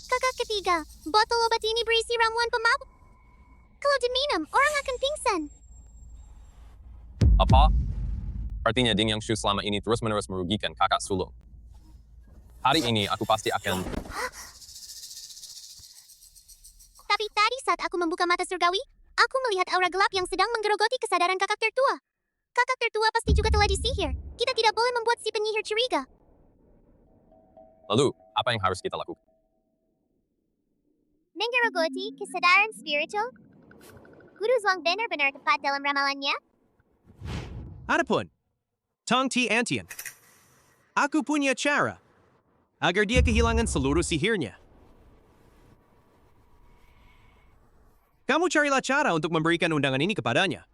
Kakak ketiga, botol obat ini berisi ramuan pemabuk. Kalau diminum, orang akan pingsan. Apa? Artinya Ding Yang Shu selama ini terus-menerus merugikan kakak sulung. Hari ini aku pasti akan... Tapi tadi saat aku membuka mata surgawi, aku melihat aura gelap yang sedang menggerogoti kesadaran kakak tertua. Kakak tertua pasti juga telah disihir. Kita tidak boleh membuat si penyihir curiga. Lalu, apa yang harus kita lakukan? Menggerogoti kesadaran spiritual? Guru Zhuang benar-benar tepat dalam ramalannya. Adapun, Tang Tian-Tian. Aku punya cara agar dia kehilangan seluruh sihirnya. Kamu carilah cara untuk memberikan undangan ini kepadanya.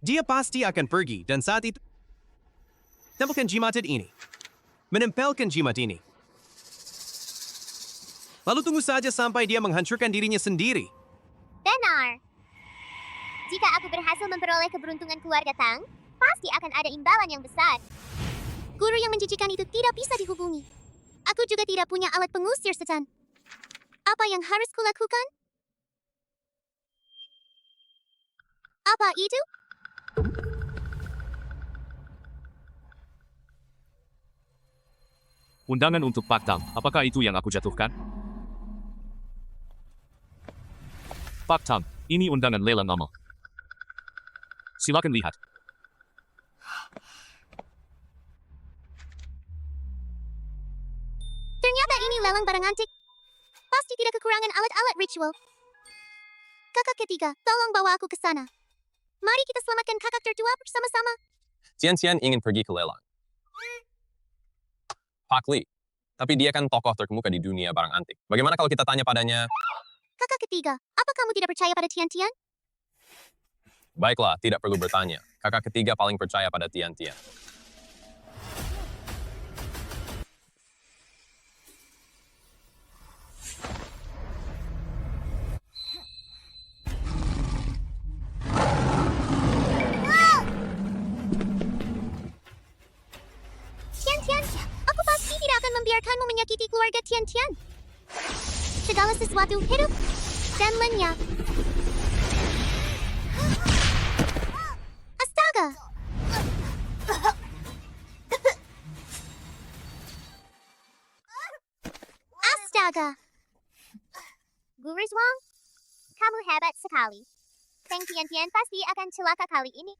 Dia pasti akan pergi dan saat itu tempelkan jimat ini. Menempelkan jimat ini. Lalu tunggu saja sampai dia menghancurkan dirinya sendiri. Benar. Jika aku berhasil memperoleh keberuntungan keluarga Tang, pasti akan ada imbalan yang besar. Guru yang menjijikan itu tidak bisa dihubungi. Aku juga tidak punya alat pengusir setan. Apa yang harus kulakukan? Apa itu? Undangan untuk Pak Tang, apakah itu yang aku jatuhkan? Pak Tang, ini undangan lelang amal. Silakan lihat. Ternyata ini lelang barang antik. Pasti tidak kekurangan alat-alat ritual. Kakak ketiga, tolong bawa aku ke sana. Mari kita selamatkan kakak tertua bersama-sama. Tian ingin pergi ke lelang. Pak Li, tapi dia kan tokoh terkemuka di dunia barang antik. Bagaimana kalau kita tanya padanya, Kakak ketiga, apa kamu tidak percaya pada Tian? baiklah, tidak perlu bertanya. Kakak ketiga paling percaya pada Tian. Tian, aku pasti tidak akan membiarkanmu menyakiti keluarga Tian. Segala sesuatu hidup dan lenyap. Astaga! Astaga! Guru Zhuang, kamu hebat sekali. Teng Tian pasti akan celaka kali ini.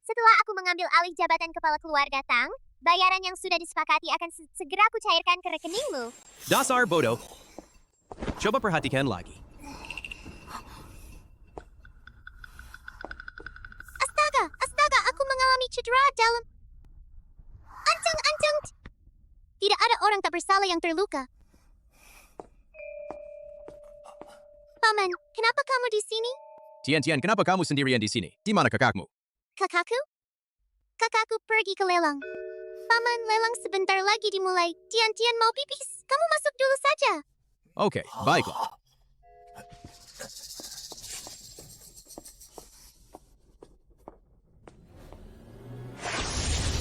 Setelah aku mengambil alih jabatan kepala keluarga Tang, bayaran yang sudah disepakati akan segera aku cairkan ke rekeningmu. Dasar bodoh. Coba perhatikan lagi. Astaga, aku mengalami cedera dalam. Ancang. Tidak ada orang tak bersalah yang terluka. Paman, kenapa kamu di sini? Tian, kenapa kamu sendirian di sini? Di mana kakakmu? Kakakku? Kakakku pergi ke lelang. Paman, lelang sebentar lagi dimulai. Tian mau pipis. Kamu masuk dulu saja. Oke, baiklah.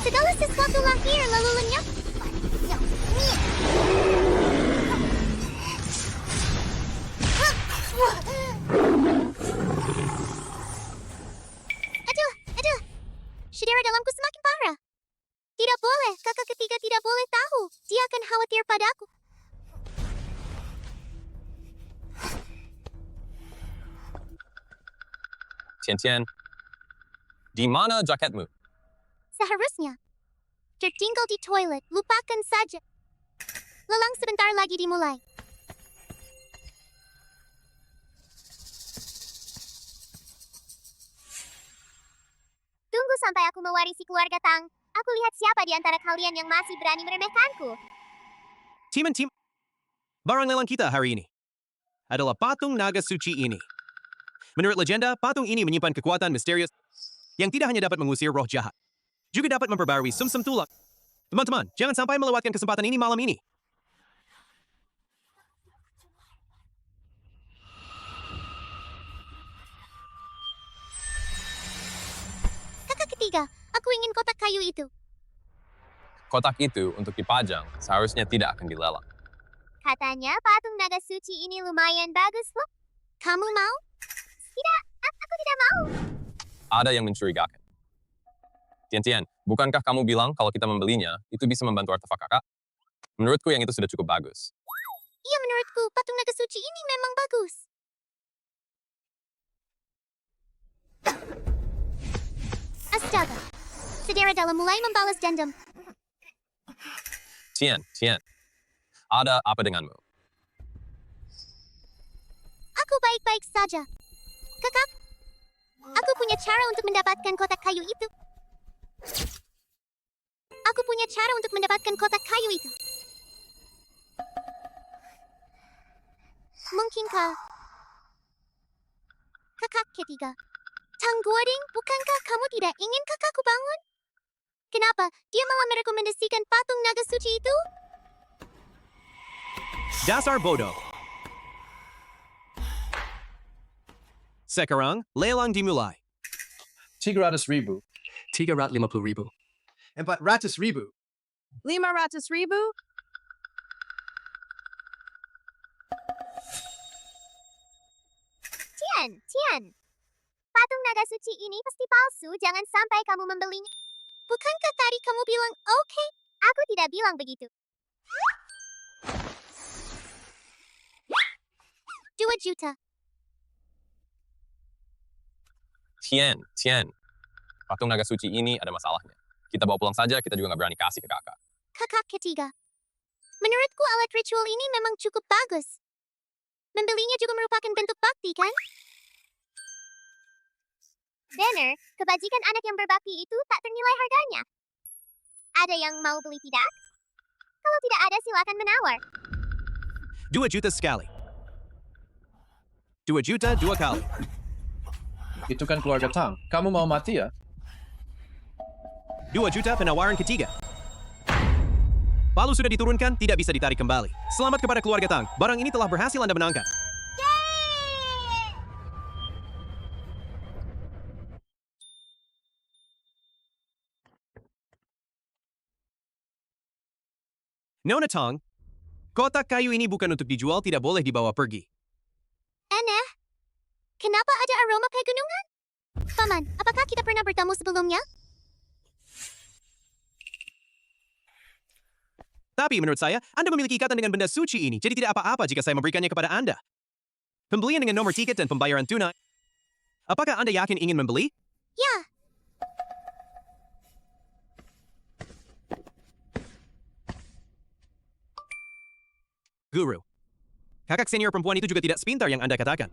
Segala sesuatu lahir lalu lenyap. Aduh. Saudara dalamku semakin parah. Tidak boleh, kakak ketiga tidak boleh tahu. Dia akan khawatir padaku. Tian, di mana jaketmu? Seharusnya. Tertinggal di toilet, lupakan saja. Lelang sebentar lagi dimulai. Tunggu sampai aku mewarisi keluarga Tang. Aku lihat siapa di antara kalian yang masih berani meremehkanku. Tim. Barang lelang kita hari ini adalah patung naga suci ini. Menurut legenda, patung ini menyimpan kekuatan misterius yang tidak hanya dapat mengusir roh jahat, juga dapat memperbarui sumsum tulang. Teman-teman, jangan sampai melewatkan kesempatan ini malam ini. Kakak ketiga, aku ingin kotak kayu itu. Kotak itu untuk dipajang seharusnya tidak akan dilelang. Katanya patung naga suci ini lumayan bagus loh. Kamu mau? Tidak, aku tidak mau. Ada yang mencurigakan. Tian, bukankah kamu bilang kalau kita membelinya, itu bisa membantu artefak kakak? Menurutku yang itu sudah cukup bagus. Iya, menurutku patung naga suci ini memang bagus. Astaga, saudara dalam mulai membalas dendam. Tian, ada apa denganmu? Aku baik-baik saja. Kakak, aku punya cara untuk mendapatkan kotak kayu itu. Mungkinkah? Kakak ketiga. Tang Guoding, bukankah kamu tidak ingin kakakku bangun? Kenapa? Dia malah merekomendasikan patung naga suci itu? Dasar bodoh. Sekarang, lelang dimulai. 300,000, 350,000. 400,000, 500,000? Tian. Patung naga suci ini pasti palsu, jangan sampai kamu membelinya. Bukankah tadi kamu bilang oke? Aku tidak bilang begitu. 2 juta. Tian. Patung naga suci ini ada masalahnya. Kita bawa pulang saja, kita juga nggak berani kasih ke kakak. Kakak ketiga. Menurutku alat ritual ini memang cukup bagus. Membelinya juga merupakan bentuk bakti, kan? Banner, kebajikan anak yang berbakti itu tak ternilai harganya. Ada yang mau beli tidak? Kalau tidak ada silakan menawar. 2 juta sekali. 2 juta 2 kali. Itu kan keluarga Tang. Kamu mau mati ya? 2 juta penawaran ketiga. Palu sudah diturunkan, tidak bisa ditarik kembali. Selamat kepada keluarga Tang. Barang ini telah berhasil Anda menangkan. Nona Tang, kotak kayu ini bukan untuk dijual, tidak boleh dibawa pergi. Aneh, kenapa ada aroma pegunungan? Paman, apakah kita pernah bertemu sebelumnya? Tapi menurut saya, Anda memiliki ikatan dengan benda suci ini, jadi tidak apa-apa jika saya memberikannya kepada Anda. Pembelian dengan nomor tiket dan pembayaran tunai. Apakah Anda yakin ingin membeli? Ya. Guru. Kakak senior perempuan itu juga tidak sepintar yang Anda katakan.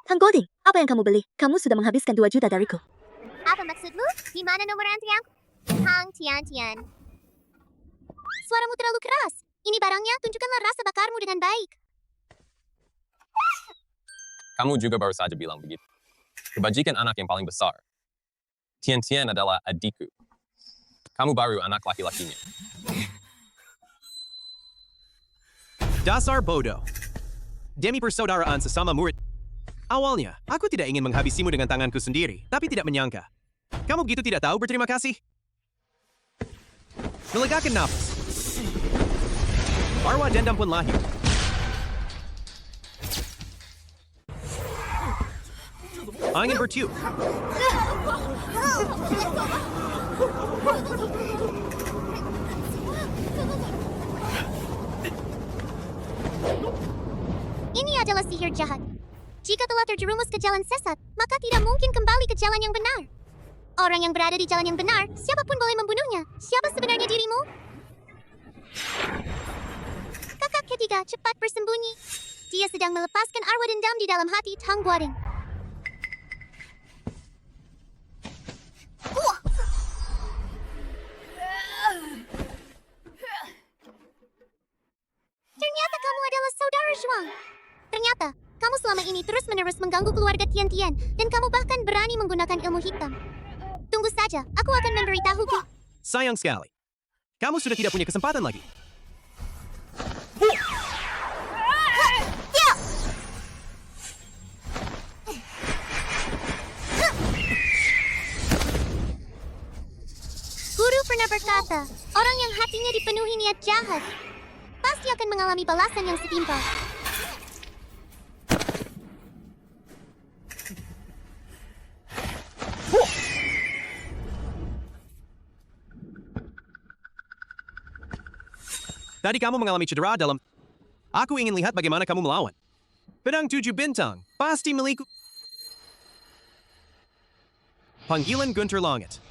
Tang Goding, apa yang kamu beli? Kamu sudah menghabiskan 2 juta dariku. Apa maksudmu? Di mana nomor antrianku? Hang Tian. Suaramu terlalu keras. Ini barangnya, tunjukkanlah rasa bakarmu dengan baik. Kamu juga baru saja bilang begitu. Kebajikan anak yang paling besar. Tian adalah adikku. Kamu baru anak laki-lakinya. Dasar bodoh. Demi persaudaraan sesama murid. Awalnya, aku tidak ingin menghabisimu dengan tanganku sendiri, tapi tidak menyangka. Kamu begitu tidak tahu berterima kasih? Melegakan nafas. Arwah dendam pun lahir. Angin bertiup. Ini adalah sihir jahat. Jika telah terjerumus ke jalan sesat, maka tidak mungkin kembali ke jalan yang benar. Orang yang berada di jalan yang benar, siapapun boleh membunuhnya. Siapa sebenarnya dirimu? Kakak ketiga, cepat bersembunyi. Dia sedang melepaskan arwah dendam di dalam hati Tang Guading. Ternyata kamu adalah saudara Zhuang. Ternyata, kamu selama ini terus-menerus mengganggu keluarga Tian, dan kamu bahkan berani menggunakan ilmu hitam. Tunggu saja, aku akan memberitahumu. Sayang sekali. Kamu sudah tidak punya kesempatan lagi. Guru pernah berkata, orang yang hatinya dipenuhi niat jahat, pasti akan mengalami balasan yang setimpal. Tadi kamu mengalami cedera dalam... Aku ingin lihat bagaimana kamu melawan. Pedang 7 bintang, pasti milikku. Panggilan Guntur Langit.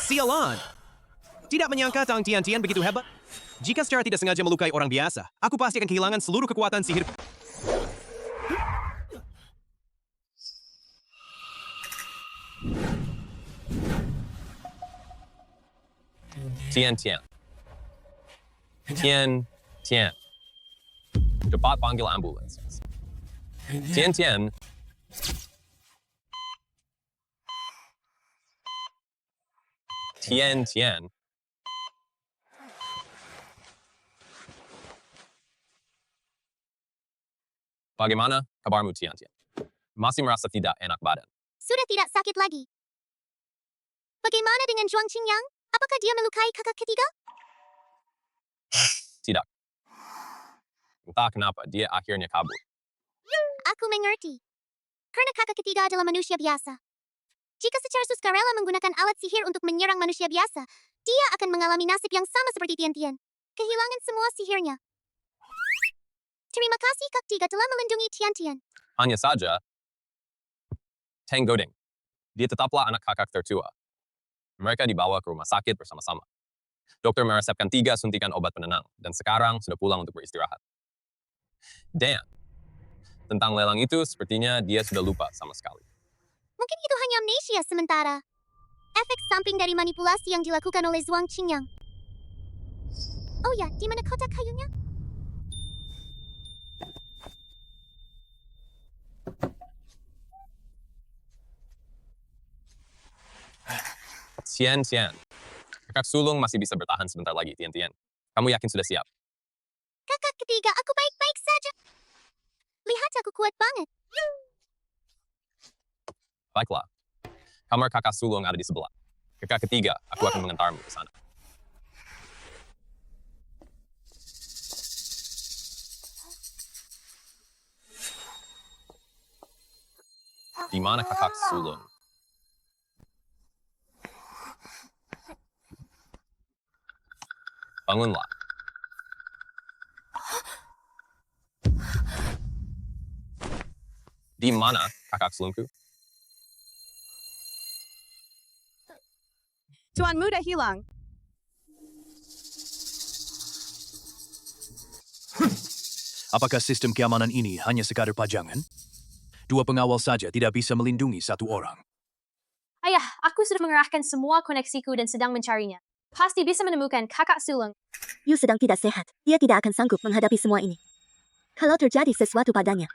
Sialan! Tidak menyangka Tang Tian begitu hebat. Jika secara tidak sengaja melukai orang biasa, aku pasti akan kehilangan seluruh kekuatan sihir. Tian Tian. Tian Tian. Cepat panggil ambulans. Tian Tian. Tian Tian. Bagaimana kabarmu, Tian Tian? Masih merasa tidak enak badan? Sudah tidak sakit lagi. Bagaimana dengan Zhuang Qingyang? Apakah dia melukai kakak ketiga? Tidak. Entah kenapa dia akhirnya kabur. Aku mengerti. Karena kakak ketiga adalah manusia biasa. Jika secara sukarela menggunakan alat sihir untuk menyerang manusia biasa, dia akan mengalami nasib yang sama seperti Tian Tian. Kehilangan semua sihirnya. Terima kasih Kak Tiga telah melindungi Tian Tian. Hanya saja, Teng Goding, dia tetaplah anak kakak tertua. Mereka dibawa ke rumah sakit bersama-sama. Dokter meresepkan 3 suntikan obat penenang, dan sekarang sudah pulang untuk beristirahat. Dan, tentang lelang itu sepertinya dia sudah lupa sama sekali. Mungkin itu hanya amnesia sementara. Efek samping dari manipulasi yang dilakukan oleh Zhuang Qingyang. Oh ya, di mana kotak kayunya? Tian Tian, kakak sulung masih bisa bertahan sebentar lagi, Tian Tian. Kamu yakin sudah siap? Kakak ketiga, aku baik-baik saja. Lihat aku kuat banget. Baiklah. Kamar kakak sulung ada di sebelah. Kakak ketiga, aku akan mengantarmu ke sana. Di mana kakak sulung? Bangunlah. Di mana kakak sulungku? Tuan muda hilang. Apakah sistem keamanan ini hanya sekadar pajangan? 2 pengawal saja tidak bisa melindungi 1 orang. Ayah, aku sudah mengerahkan semua koneksiku dan sedang mencarinya. Pasti bisa menemukan kakak sulung. Yu sedang tidak sehat. Dia tidak akan sanggup menghadapi semua ini. Kalau terjadi sesuatu padanya,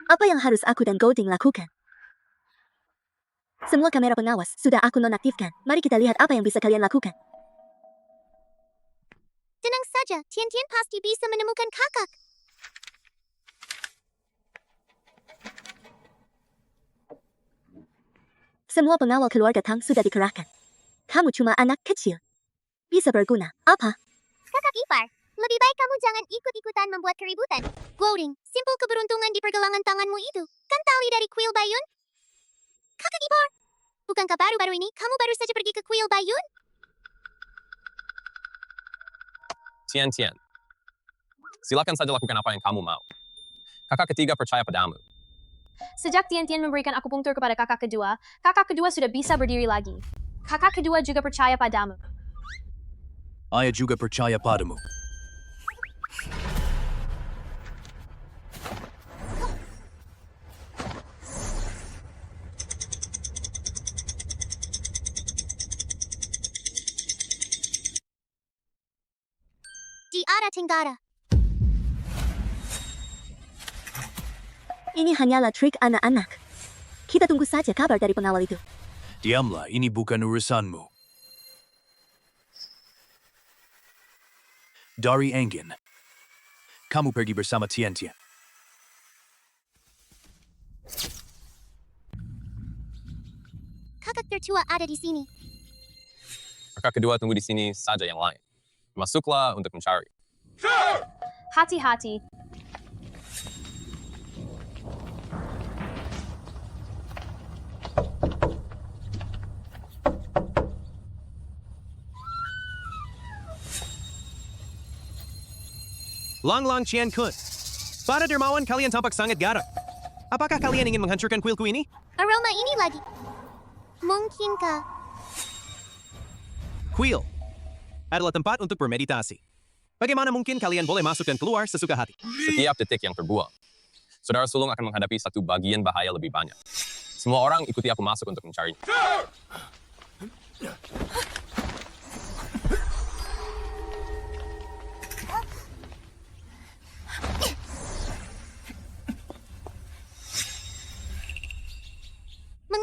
apa yang harus aku dan Golding lakukan? Semua kamera pengawas sudah aku nonaktifkan. Mari kita lihat apa yang bisa kalian lakukan. Tenang saja, Tian Tian pasti bisa menemukan kakak. Semua pengawal keluarga Tang sudah dikerahkan. Kamu cuma anak kecil. Bisa berguna. Apa? Kakak ipar, lebih baik kamu jangan ikut-ikutan membuat keributan. Gloating, simpul keberuntungan di pergelangan tanganmu itu. Kan tali dari kuil Bayun? Kakak ipar, bukankah baru-baru ini kamu baru saja pergi ke kuil Bayun? Tian Tian, silakan saja lakukan apa yang kamu mau. Kakak ketiga percaya padamu. Sejak Tian Tian memberikan akupunktur kepada kakak kedua sudah bisa berdiri lagi. Kakak kedua juga percaya padamu. Ayah juga percaya padamu. Di arah tenggara. Ini hanyalah trik anak-anak. Kita tunggu saja kabar dari pengawal itu. Diamlah, ini bukan urusanmu. Dari Engin, kamu pergi bersama Tian Tian. Kakak tertua ada di sini. Kakak kedua tunggu di sini saja yang lain. Masuklah untuk mencari. Hati-hati. Lang Qian Kun. Para dermawan kalian tampak sangat garang. Apakah kalian ingin menghancurkan kuilku ini? Aroma ini lagi. Mungkinkah? Kuil adalah tempat untuk bermeditasi. Bagaimana mungkin kalian boleh masuk dan keluar sesuka hati? Setiap detik yang terbuang, saudara sulung akan menghadapi satu bagian bahaya lebih banyak. Semua orang ikuti aku masuk untuk mencarinya.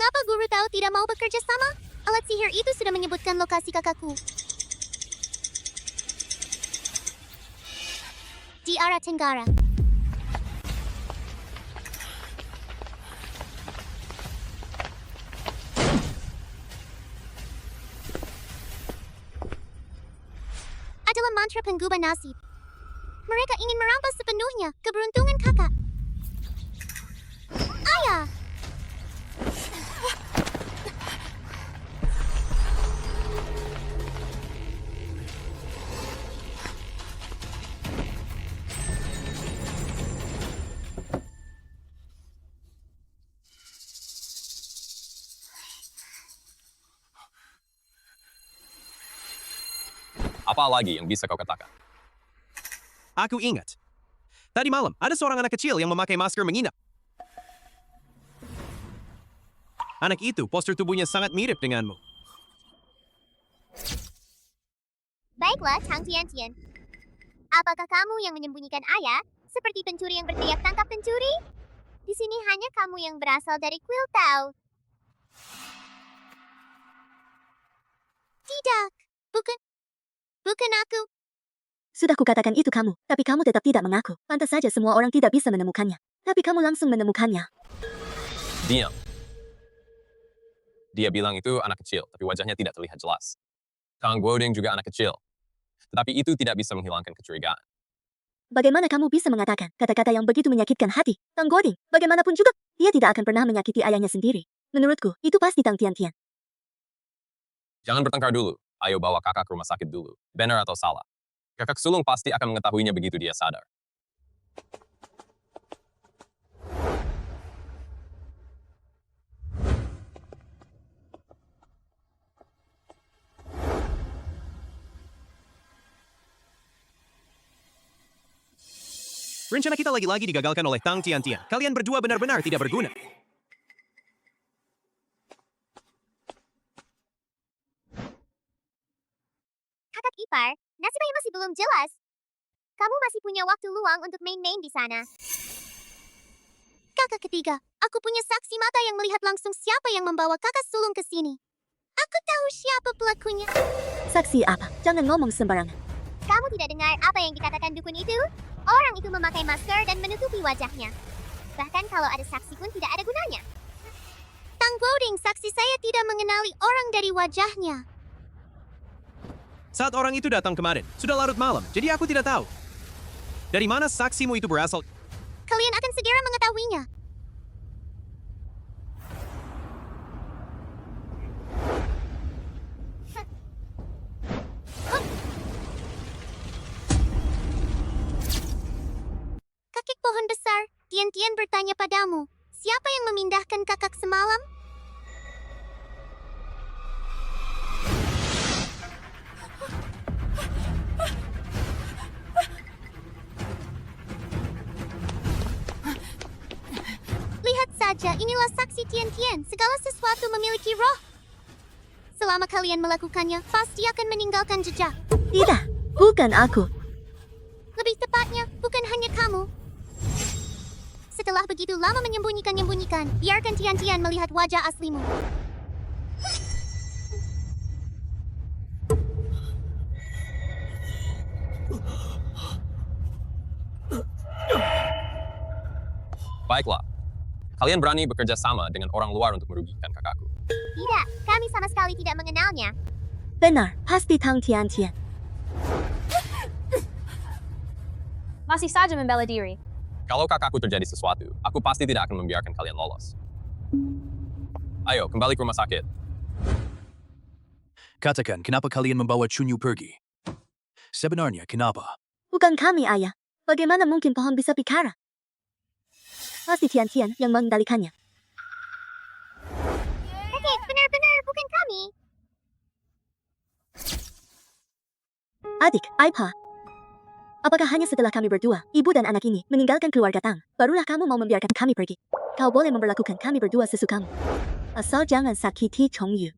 Mengapa guru tahu tidak mau bekerja sama? Alat sihir itu sudah menyebutkan lokasi kakakku. Di arah tenggara. Adalah mantra penggubah nasib. Mereka ingin merampas sepenuhnya keberuntungan kakak. Ayah! Apa lagi yang bisa kau katakan? Aku ingat. Tadi malam, ada seorang anak kecil yang memakai masker menginap. Anak itu, postur tubuhnya sangat mirip denganmu. Baiklah, Tang Tiantian. Apakah kamu yang menyembunyikan ayah? Seperti pencuri yang berteriak tangkap pencuri? Di sini hanya kamu yang berasal dari Quiltau. Tidak, bukan aku. Sudah kukatakan itu kamu, tapi kamu tetap tidak mengaku. Pantas saja semua orang tidak bisa menemukannya. Tapi kamu langsung menemukannya. Diam. Dia bilang itu anak kecil, tapi wajahnya tidak terlihat jelas. Kang Guoding juga anak kecil. Tetapi itu tidak bisa menghilangkan kecurigaan. Bagaimana kamu bisa mengatakan kata-kata yang begitu menyakitkan hati? Tang Guoding, bagaimanapun juga, dia tidak akan pernah menyakiti ayahnya sendiri. Menurutku, itu pasti Tang Tiantian. Jangan bertengkar dulu. Ayo bawa kakak ke rumah sakit dulu. Benar atau salah? Kakak sulung pasti akan mengetahuinya begitu dia sadar. Rencana kita lagi-lagi digagalkan oleh Tang Tiantian. Kalian berdua benar-benar tidak berguna. Kakak ipar, nasib ayah masih belum jelas. Kamu masih punya waktu luang untuk main-main di sana. Kakak ketiga, aku punya saksi mata yang melihat langsung siapa yang membawa kakak sulung ke sini. Aku tahu siapa pelakunya. Saksi apa? Jangan ngomong sembarangan. Kamu tidak dengar apa yang dikatakan dukun itu? Orang itu memakai masker dan menutupi wajahnya. Bahkan kalau ada saksi pun tidak ada gunanya. Tang Guoding, saksi saya tidak mengenali orang dari wajahnya. Saat orang itu datang kemarin, sudah larut malam, jadi aku tidak tahu. Dari mana saksimu itu berasal? Kalian akan segera mengetahuinya. Kakek pohon besar, Tian-Tian bertanya padamu, siapa yang memindahkan kakak semalam? Lihat saja, inilah saksi Tian-Tian. Segala sesuatu memiliki roh. Selama kalian melakukannya, pasti akan meninggalkan jejak. Tidak, bukan aku. Lebih tepatnya, bukan hanya kamu. Setelah begitu lama menyembunyikan, biarkan Tian-Tian melihat wajah aslimu. Baiklah. Kalian berani bekerja sama dengan orang luar untuk merugikan kakakku. Tidak, kami sama sekali tidak mengenalnya. Benar, pasti Tang Tiantian. Masih saja membela diri. Kalau kakakku terjadi sesuatu, aku pasti tidak akan membiarkan kalian lolos. Ayo, kembali ke rumah sakit. Katakan, kenapa kalian membawa Chunyu pergi? Sebenarnya, kenapa? Bukan kami, ayah. Bagaimana mungkin pohon bisa bicara? Pasti Tian-Tian yang mengendalikannya. Kakek, benar-benar bukan kami. Adik, Aipa. Apakah hanya setelah kami berdua, ibu dan anak ini, meninggalkan keluarga Tang, barulah kamu mau membiarkan kami pergi? Kau boleh memperlakukan kami berdua sesukamu. Asal jangan sakiti Chongyu.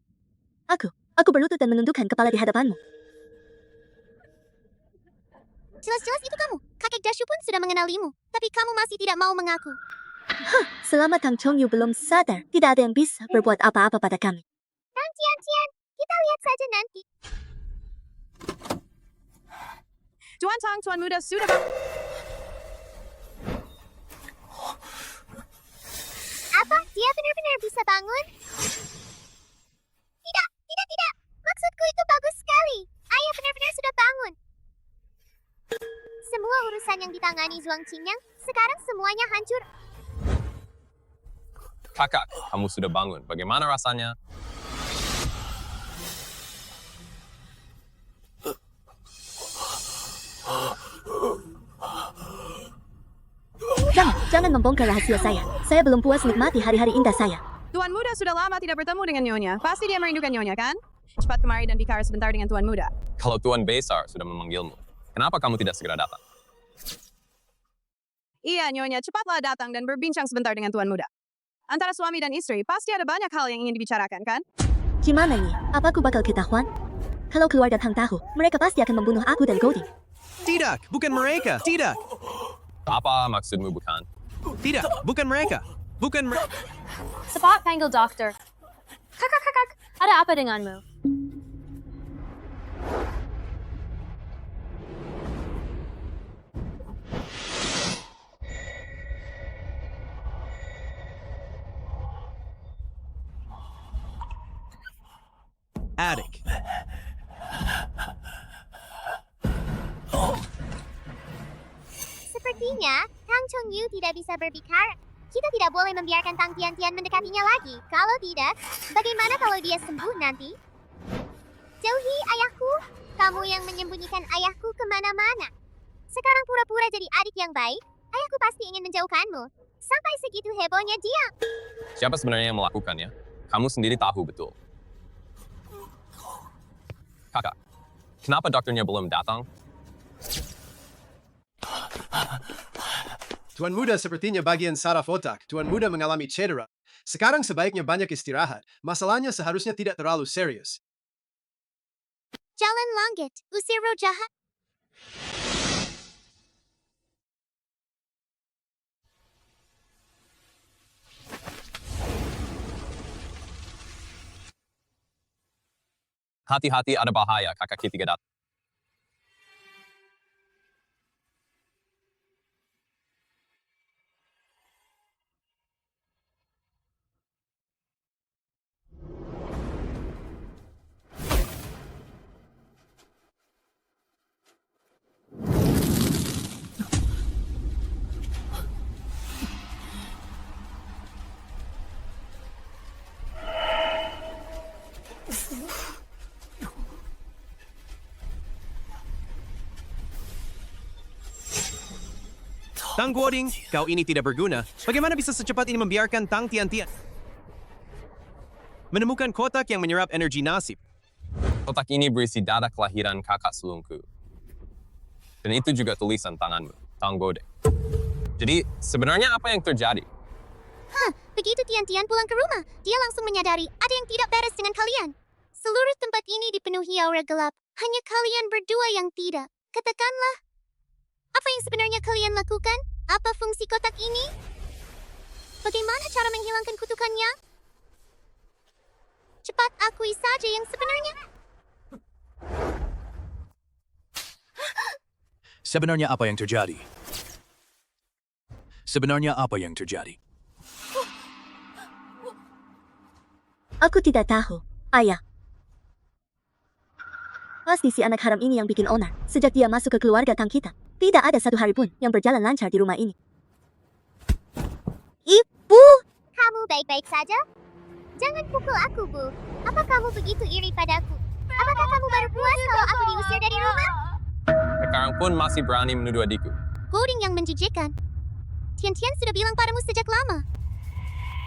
Aku berlutut dan menundukkan kepala di hadapanmu. Jelas-jelas itu kamu. Kakek Dashu pun sudah mengenalimu. Tapi kamu masih tidak mau mengaku. Selama Tang Chongyu belum sadar, tidak ada yang bisa berbuat apa-apa pada kami. Tang Tian, kita lihat saja nanti. Tuan Tang, Tuan Muda sudah Apa? Dia benar-benar bisa bangun? Tidak. Maksudku itu bagus sekali. Ayah benar-benar sudah bangun. Semua urusan yang ditangani Zhuang Qingyang, sekarang semuanya hancur. Kakak, kamu sudah bangun. Bagaimana rasanya? Jangan membongkar rahasia saya. Saya belum puas nikmati hari-hari indah saya. Tuan Muda sudah lama tidak bertemu dengan Nyonya. Pasti dia merindukan Nyonya, kan? Cepat kemari dan bicara sebentar dengan Tuan Muda. Kalau Tuan Besar sudah memanggilmu, kenapa kamu tidak segera datang? Iya, Nyonya, cepatlah datang dan berbincang sebentar dengan Tuan Muda. Antara suami dan istri, pasti ada banyak hal yang ingin dibicarakan, kan? Gimana nih? Apa aku bakal ketahuan? Kalau keluarga Tang tahu, mereka pasti akan membunuh aku dan Golding. Tidak, bukan mereka. Tidak. Apa maksudmu bukan? Tidak, bukan mereka. Bukan mereka. Cepat panggil dokter. Kakak, ada apa denganmu? Adik. Sepertinya, Tang Chongyu tidak bisa berbicara. Kita tidak boleh membiarkan Tang Tian mendekatinya lagi. Kalau tidak, bagaimana kalau dia sembuh nanti? Jauhi ayahku. Kamu yang menyembunyikan ayahku kemana-mana. Sekarang pura-pura jadi adik yang baik. Ayahku pasti ingin menjauhkanmu. Sampai segitu hebohnya dia. Siapa sebenarnya yang melakukannya? Kamu sendiri tahu betul. Kakak, kenapa dokternya belum datang? Tuan Muda sepertinya bagian saraf otak. Tuan Muda mengalami cedera. Sekarang sebaiknya banyak istirahat. Masalahnya seharusnya tidak terlalu serius. Jalan Langit, usir roh jahat. Hati-hati, ada bahaya. Kakak kita datang. Tang Guoding, kau ini tidak berguna. Bagaimana bisa secepat ini membiarkan Tang Tian menemukan kotak yang menyerap energi nasib? Kotak ini berisi data kelahiran kakak sulungku. Dan itu juga tulisan tanganmu, Tang Guoding. Jadi, sebenarnya apa yang terjadi? Begitu Tian pulang ke rumah, dia langsung menyadari ada yang tidak beres dengan kalian. Seluruh tempat ini dipenuhi aura gelap. Hanya kalian berdua yang tidak. Katakanlah, apa yang sebenarnya kalian lakukan? Apa fungsi kotak ini? Bagaimana cara menghilangkan kutukannya? Cepat akui saja yang sebenarnya. Sebenarnya apa yang terjadi? Sebenarnya apa yang terjadi? Aku tidak tahu, ayah. Pasti si anak haram ini yang bikin onar. Sejak dia masuk ke keluarga Tang kita, tidak ada satu hari pun yang berjalan lancar di rumah ini. Ibu! Kamu baik-baik saja? Jangan pukul aku, Bu. Apa kamu begitu iri padaku? Apakah kamu baru puas kalau aku diusir dari rumah? Sekarang pun masih berani menuduh adikku. Coding yang menjijikkan. Tian sudah bilang padamu sejak lama.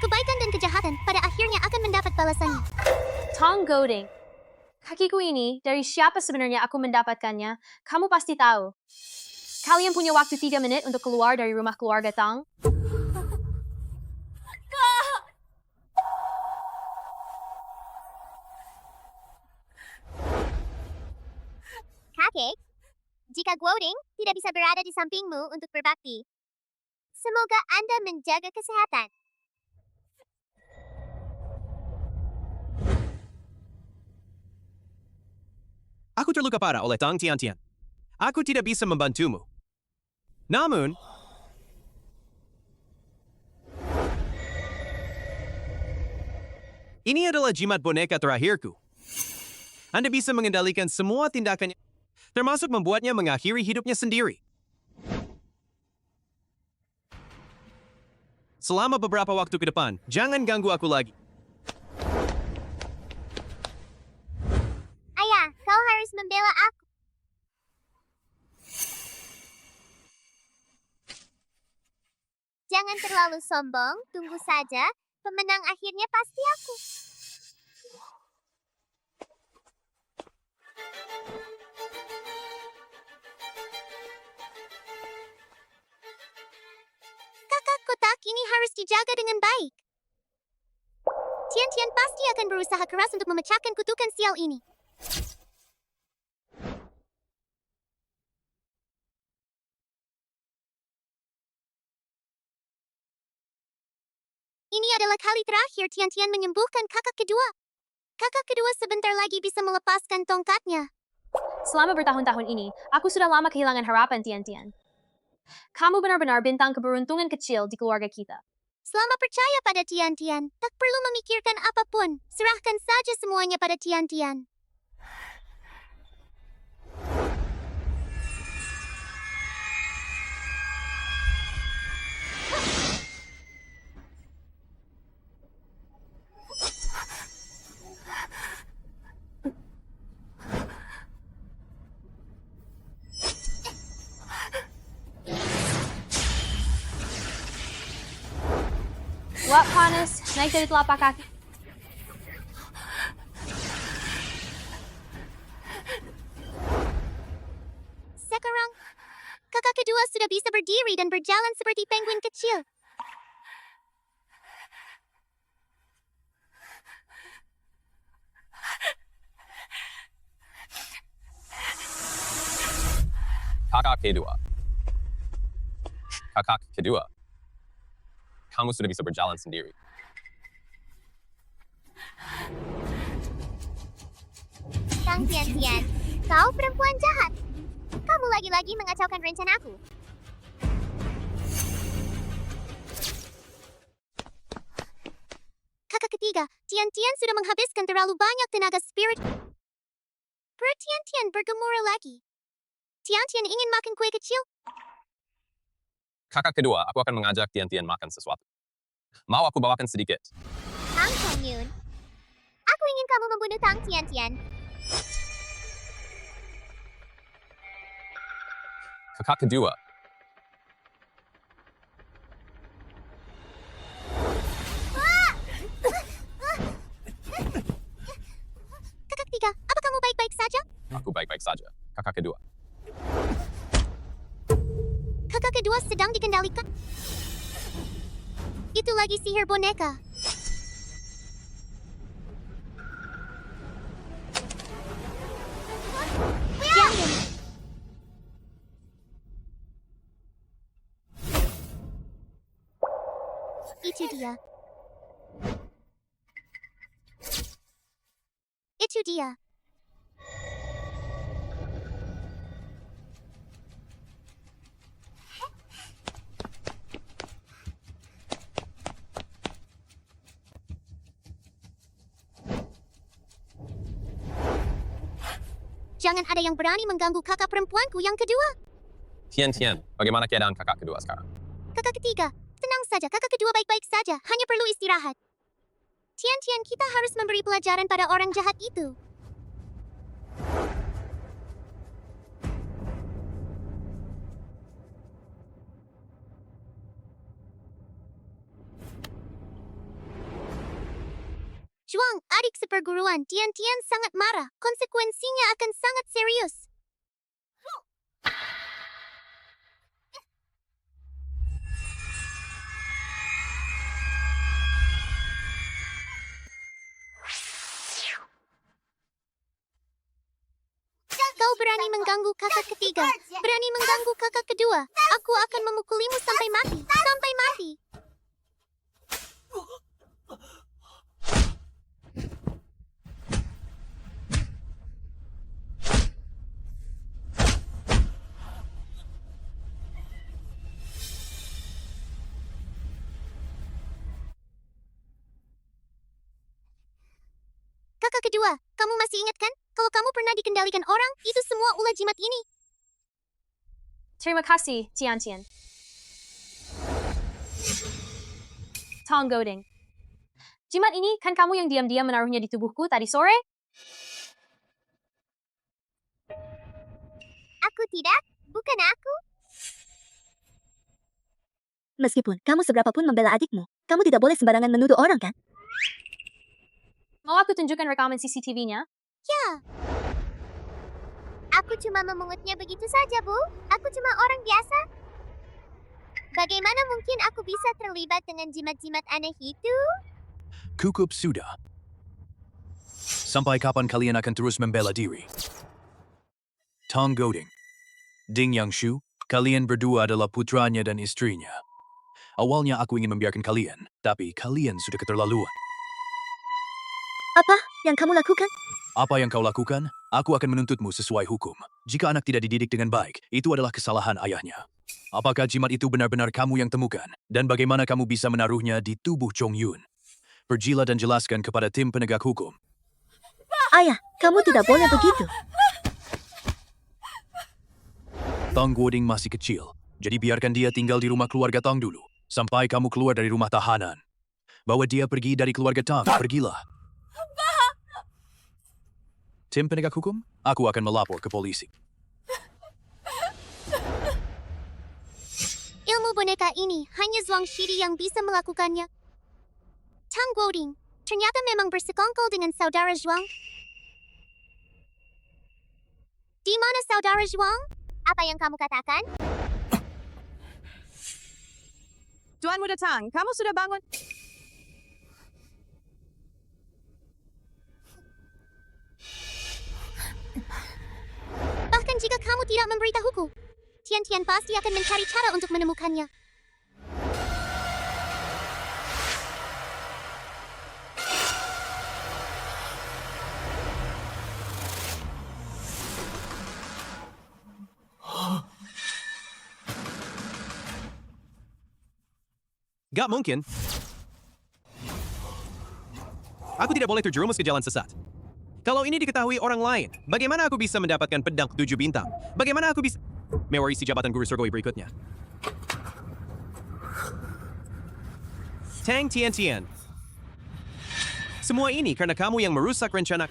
Kebaikan dan kejahatan pada akhirnya akan mendapat balasannya. Tang Guoding. Kakiku ini, dari siapa sebenarnya aku mendapatkannya, kamu pasti tahu. Kalian punya waktu 3 menit untuk keluar dari rumah keluarga Tang. Kakek, jika Guoding tidak bisa berada di sampingmu untuk berbakti, Semoga Anda menjaga kesehatan. Aku terluka parah oleh Tang Tiantian. Aku tidak bisa membantumu. Namun, ini adalah jimat boneka terakhirku. Anda bisa mengendalikan semua tindakannya, termasuk membuatnya mengakhiri hidupnya sendiri. Selama beberapa waktu ke depan, jangan ganggu aku lagi. Ayah, kau harus membela aku. Jangan terlalu sombong, tunggu saja. Pemenang akhirnya pasti aku. Kakak kotak ini harus dijaga dengan baik. Tian-Tian pasti akan berusaha keras untuk memecahkan kutukan sial ini. Ini adalah kali terakhir Tian-Tian menyembuhkan kakak kedua. Kakak kedua sebentar lagi bisa melepaskan tongkatnya. Selama bertahun-tahun ini, aku sudah lama kehilangan harapan, Tian-Tian. Kamu benar-benar bintang keberuntungan kecil di keluarga kita. Selama percaya pada Tian-Tian, tak perlu memikirkan apapun. Serahkan saja semuanya pada Tian-Tian. Wah, panas. Naik dari telapak kaki. Sekarang, kakak kedua sudah bisa berdiri dan berjalan seperti penguin kecil. Kakak kedua. Kakak kedua. Kamu sudah bisa berjalan sendiri. Tang Tian-Tian, kau perempuan jahat. Kamu lagi-lagi mengacaukan rencanaku. Kakak ketiga, Tian-Tian sudah menghabiskan terlalu banyak tenaga spirit. Perut Tian-Tian bergemuruh lagi. Tian-Tian ingin makan kue kecil. Kakak kedua, aku akan mengajak Tian-Tian makan sesuatu. Mau aku bawakan sedikit? Tang Tian-Yun, aku ingin kamu membunuh Tang Tian-Tian. Kakak kedua, Kakak ketiga, apa kamu baik-baik saja? aku baik-baik saja. Kakak kedua, Kakak kedua sedang dikendalikan. Itu lagi sihir boneka. Jangan. Itu dia. Itu dia. Jangan ada yang berani mengganggu kakak perempuanku yang kedua. Tian-Tian, bagaimana keadaan kakak kedua sekarang? Kakak ketiga, tenang saja, kakak kedua baik-baik saja, hanya perlu istirahat. Tian-Tian, kita harus memberi pelajaran pada orang jahat itu. Zhuang, adik seperguruan, Tian-Tian sangat marah. Konsekuensinya akan sangat serius. Kau berani mengganggu kakak ketiga, berani mengganggu kakak kedua. Aku akan memukulimu sampai mati. Sampai kedua, kamu masih ingat kan? Kalau kamu pernah dikendalikan orang, itu semua ulah jimat ini. Terima kasih, Tian Tian. Tong Goding. Jimat ini kan kamu yang diam-diam menaruhnya di tubuhku tadi sore? Aku tidak, bukan aku. Meskipun kamu seberapapun membela adikmu, kamu tidak boleh sembarangan menuduh orang kan? Mau aku tunjukkan rekaman CCTV-nya? Ya. Aku cuma memungutnya begitu saja, Bu. Aku cuma orang biasa. Bagaimana mungkin aku bisa terlibat dengan jimat-jimat aneh itu? Cukup sudah. Sampai kapan kalian akan terus membela diri? Tong Goding, Ding Yangshu, kalian berdua adalah putranya dan istrinya. Awalnya aku ingin membiarkan kalian, tapi kalian sudah keterlaluan. Apa yang kamu lakukan? Apa yang kau lakukan? Aku akan menuntutmu sesuai hukum. Jika anak tidak dididik dengan baik, itu adalah kesalahan ayahnya. Apakah jimat itu benar-benar kamu yang temukan? Dan bagaimana kamu bisa menaruhnya di tubuh Chong Yun? Pergilah dan jelaskan kepada tim penegak hukum. Ayah, kamu tidak boleh begitu. Tong Goding masih kecil, jadi biarkan dia tinggal di rumah keluarga Tong dulu, sampai kamu keluar dari rumah tahanan. Bawa dia pergi dari keluarga Tong, pergilah. Tim penegak hukum, aku akan melapor ke polisi. Ilmu boneka ini hanya Zhuang Shidi yang bisa melakukannya. Tang Guoding, ternyata memang bersekongkol dengan saudara Zhuang. Di mana saudara Zhuang? Apa yang kamu katakan? Tuan Muda Tang, kamu sudah bangun? Bahkan jika kamu tidak memberitahuku, Tian Tian pasti akan mencari cara untuk menemukannya. Gak mungkin. Aku tidak boleh terjerumus ke jalan sesat. Kalau ini diketahui orang lain, bagaimana aku bisa mendapatkan pedang 7 bintang? Bagaimana aku bisa mewarisi jabatan guru surgawi berikutnya? Tang Tian Tian. Semua ini karena kamu yang merusak rencana.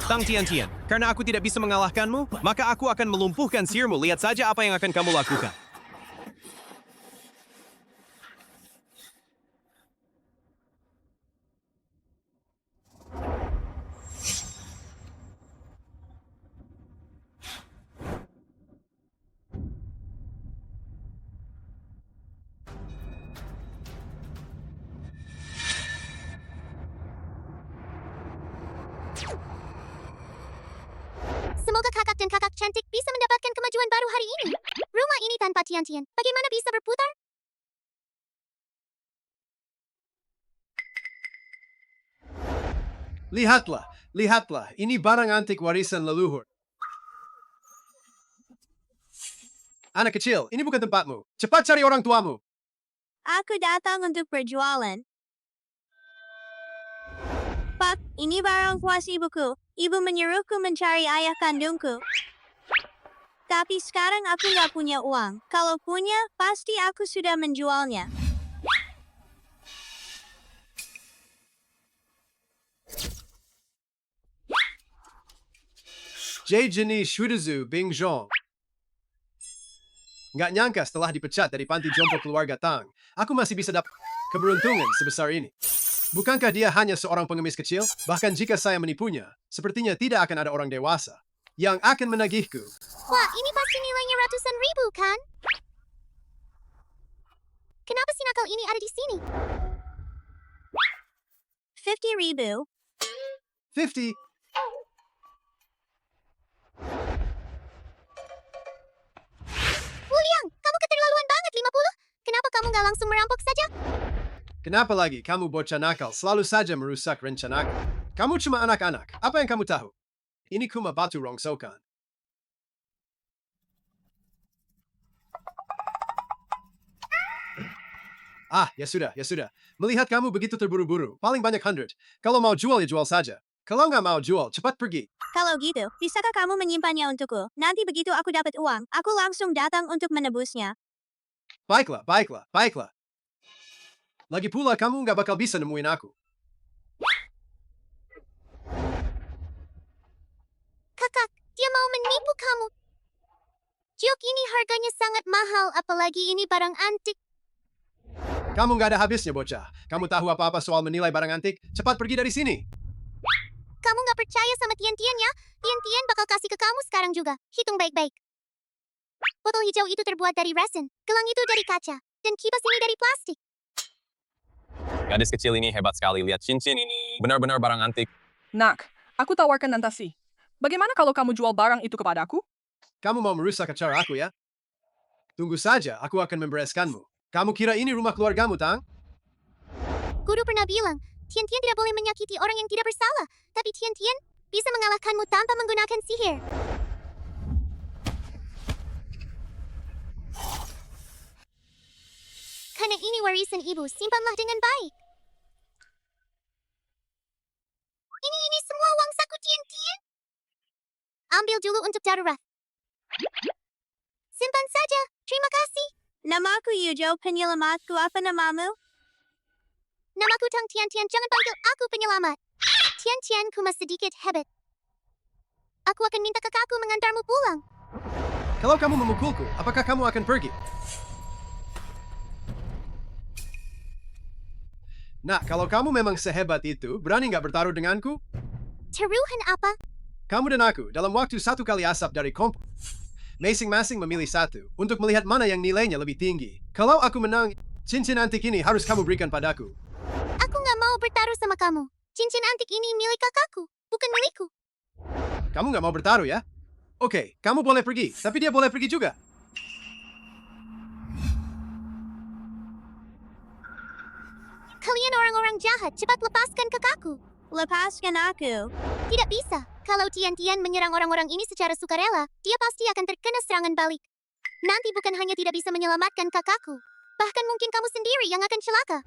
Tang Tian Tian, karena aku tidak bisa mengalahkanmu, maka aku akan melumpuhkan sihirmu. Lihat saja apa yang akan kamu lakukan. Semoga kakak dan kakak cantik bisa mendapatkan kemajuan baru hari ini. Rumah ini tanpa Tian Tian, bagaimana bisa berputar? Lihatlah, lihatlah, ini barang antik warisan leluhur. Anak kecil, ini bukan tempatmu. Cepat cari orang tuamu. Aku datang untuk berjualan. Pak, ini barang puas ibuku. Ibu menyuruhku mencari ayah kandungku. Tapi sekarang aku nggak punya uang. Kalau punya, pasti aku sudah menjualnya. Jeni Shuidazu Bing Zhong. Nggak nyangka setelah dipecat dari panti jompo keluarga Tang, aku masih bisa dapat keberuntungan sebesar ini. Bukankah dia hanya seorang pengemis kecil? Bahkan jika saya menipunya, sepertinya tidak akan ada orang dewasa yang akan menagihku. Wah, ini pasti nilainya ratusan ribu, kan? Kenapa si nakal ini ada di sini? 50.000. 50. Wuliang, kamu keterlaluan banget 50. Kenapa kamu nggak langsung merampok saja? Kenapa lagi kamu bocah nakal selalu saja merusak rencanaku? Kamu cuma anak-anak. Apa yang kamu tahu? Ini kuma batu rongsokan. Ya sudah. Melihat kamu begitu terburu-buru, paling banyak 100. Kalau mau jual ya jual saja. Kalau nggak mau jual, cepat pergi. Kalau gitu, bisakah kamu menyimpannya untukku? Nanti begitu aku dapat uang, aku langsung datang untuk menebusnya. Baiklah. Lagi pula kamu nggak bakal bisa nemuin aku. Kakak, dia mau menipu kamu. Jok ini harganya sangat mahal, apalagi ini barang antik. Kamu nggak ada habisnya, bocah. Kamu tahu apa-apa soal menilai barang antik? Cepat pergi dari sini. Kamu nggak percaya sama Tian-Tian ya? Tian-Tian bakal kasih ke kamu sekarang juga. Hitung baik-baik. Botol hijau itu terbuat dari resin, gelang itu dari kaca, dan kipas ini dari plastik. Gadis kecil ini hebat sekali, lihat cincin ini. Benar-benar barang antik. Nak, aku tawarkan Nantasi. Bagaimana kalau kamu jual barang itu kepadaku? Kamu mau merusak acara aku ya? Tunggu saja, aku akan membereskanmu. Kamu kira ini rumah keluargamu, Tang? Guru pernah bilang, Tian-Tian tidak boleh menyakiti orang yang tidak bersalah, tapi Tian-Tian bisa mengalahkanmu tanpa menggunakan sihir. Karena ini warisan ibu, simpanlah dengan baik. Ini semua uang saku Tian-Tian. Ambil dulu untuk darurat. Simpan saja, terima kasih. Namaku Yujo, penyelamatku, apa namamu? Namaku Tang Tian-Tian, jangan panggil aku penyelamat. Tian-Tian kuma sedikit hebat. Aku akan minta kakakku mengantarmu pulang. Kalau kamu memukulku, apakah kamu akan pergi? Nah, kalau kamu memang sehebat itu, berani nggak bertaruh denganku? Taruhan apa? Kamu dan aku, dalam waktu 1 kali asap dari kompor, masing-masing memilih 1, untuk melihat mana yang nilainya lebih tinggi. Kalau aku menang, cincin antik ini harus kamu berikan padaku. Aku nggak mau bertaruh sama kamu. Cincin antik ini milik kakakku, bukan milikku. Kamu nggak mau bertaruh ya? Oke, kamu boleh pergi, tapi dia boleh pergi juga. Kalian orang-orang jahat, cepat lepaskan kakakku. Lepaskan aku. Tidak bisa. Kalau Tian-Tian menyerang orang-orang ini secara sukarela, dia pasti akan terkena serangan balik. Nanti bukan hanya tidak bisa menyelamatkan kakakku, bahkan mungkin kamu sendiri yang akan celaka.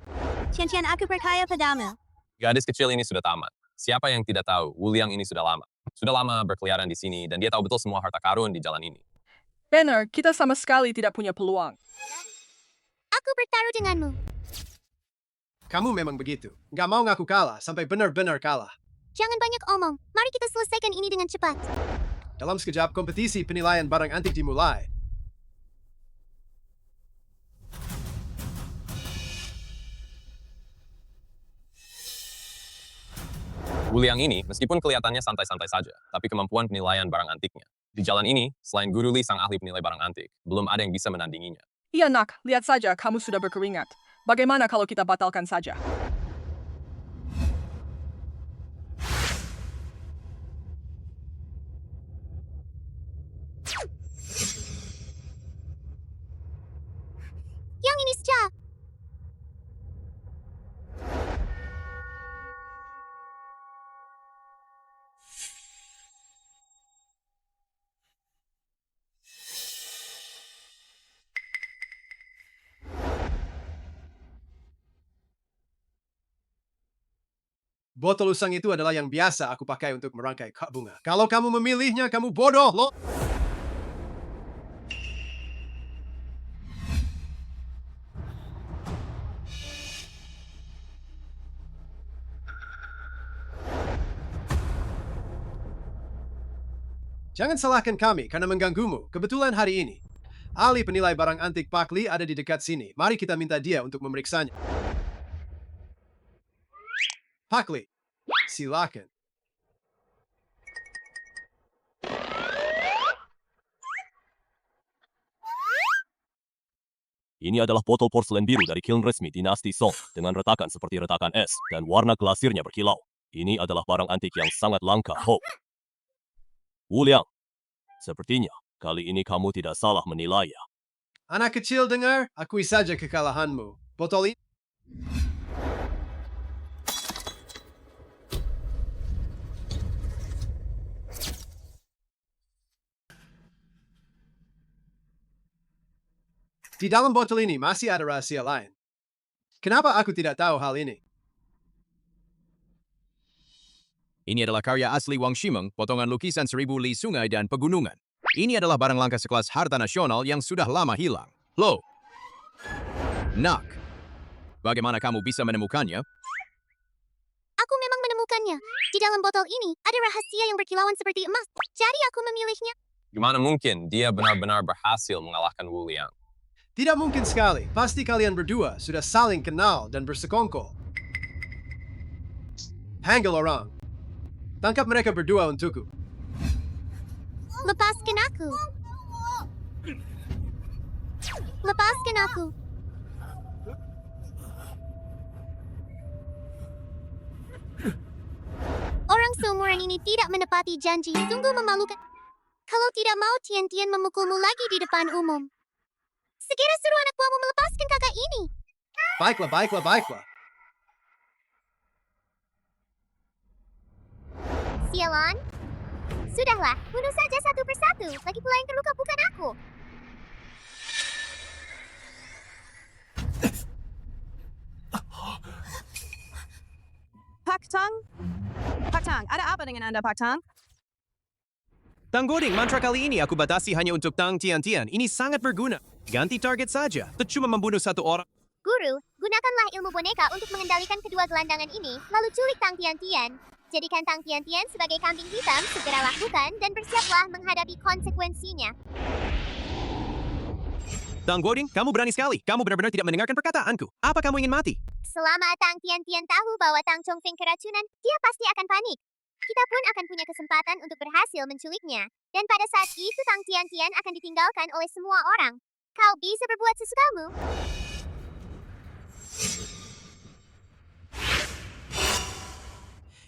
Cincin aku percaya padamu. Gadis kecil ini sudah tamat. Siapa yang tidak tahu, Wu Liang ini sudah lama berkeliaran di sini, dan dia tahu betul semua harta karun di jalan ini. Benar, kita sama sekali tidak punya peluang. Aku bertaruh denganmu. Kamu memang begitu. Nggak mau ngaku kalah sampai benar-benar kalah. Jangan banyak omong. Mari kita selesaikan ini dengan cepat. Dalam sekejap, kompetisi penilaian barang antik dimulai. Wu Liang ini, meskipun kelihatannya santai-santai saja, tapi kemampuan penilaian barang antiknya. Di jalan ini, selain Guru Li sang ahli penilai barang antik, belum ada yang bisa menandinginya. Iya nak, lihat saja kamu sudah berkeringat. Bagaimana kalau kita batalkan saja? Yang ini saja. Botol usang itu adalah yang biasa aku pakai untuk merangkai kak bunga. Kalau kamu memilihnya, kamu bodoh, loh. Jangan salahkan kami karena mengganggumu. Kebetulan hari ini, ahli penilai barang antik Pak Li ada di dekat sini. Mari kita minta dia untuk memeriksanya. Pak Li, silakan. Ini adalah botol porselen biru dari kiln resmi dinasti Song dengan retakan seperti retakan es dan warna glasirnya berkilau. Ini adalah barang antik yang sangat langka, Ho. Wu Liang, sepertinya kali ini kamu tidak salah menilainya. Anak kecil dengar, akui saja kekalahanmu. Botol ini Di dalam botol ini masih ada rahasia lain. Kenapa aku tidak tahu hal ini? Ini adalah karya asli Wang Shimeng, potongan lukisan 1000 li sungai dan pegunungan. Ini adalah barang langka sekelas harta nasional yang sudah lama hilang. Lo, Nak, bagaimana kamu bisa menemukannya? Aku memang menemukannya. Di dalam botol ini ada rahasia yang berkilauan seperti emas. Jadi aku memilihnya. Gimana mungkin dia benar-benar berhasil mengalahkan Wu Liang? Tidak mungkin sekali. Pasti kalian berdua sudah saling kenal dan bersekongkol. Panggil orang. Tangkap mereka berdua untukku. Lepaskan aku. Lepaskan aku. Orang seumuran ini tidak menepati janji. Sungguh memalukan. Kalau tidak mau Tian-Tian memukulmu lagi di depan umum. Segera suruh anak buahmu melepaskan kakak ini. Baiklah. Sialon, sudahlah, bunuh saja satu persatu. Lagi pula yang terluka bukan aku. Pak Tang? Pak Tang, ada apa dengan Anda, Pak Tang? Tang Goding, mantra kali ini aku batasi hanya untuk Tang Tian-Tian. Ini sangat berguna. Ganti target saja. Cuma membunuh satu orang. Guru, gunakanlah ilmu boneka untuk mengendalikan kedua gelandangan ini, lalu culik Tang Tian-Tian. Jadikan Tang Tian-Tian sebagai kambing hitam, segera lakukan, dan bersiaplah menghadapi konsekuensinya. Tang Goding, kamu berani sekali. Kamu benar-benar tidak mendengarkan perkataanku. Apa kamu ingin mati? Selama Tang Tian-Tian tahu bahwa Tang Chongfeng keracunan, dia pasti akan panik. Kita pun akan punya kesempatan untuk berhasil menculiknya. Dan pada saat itu Tang Tian-Tian akan ditinggalkan oleh semua orang. Kau bisa berbuat sesukamu.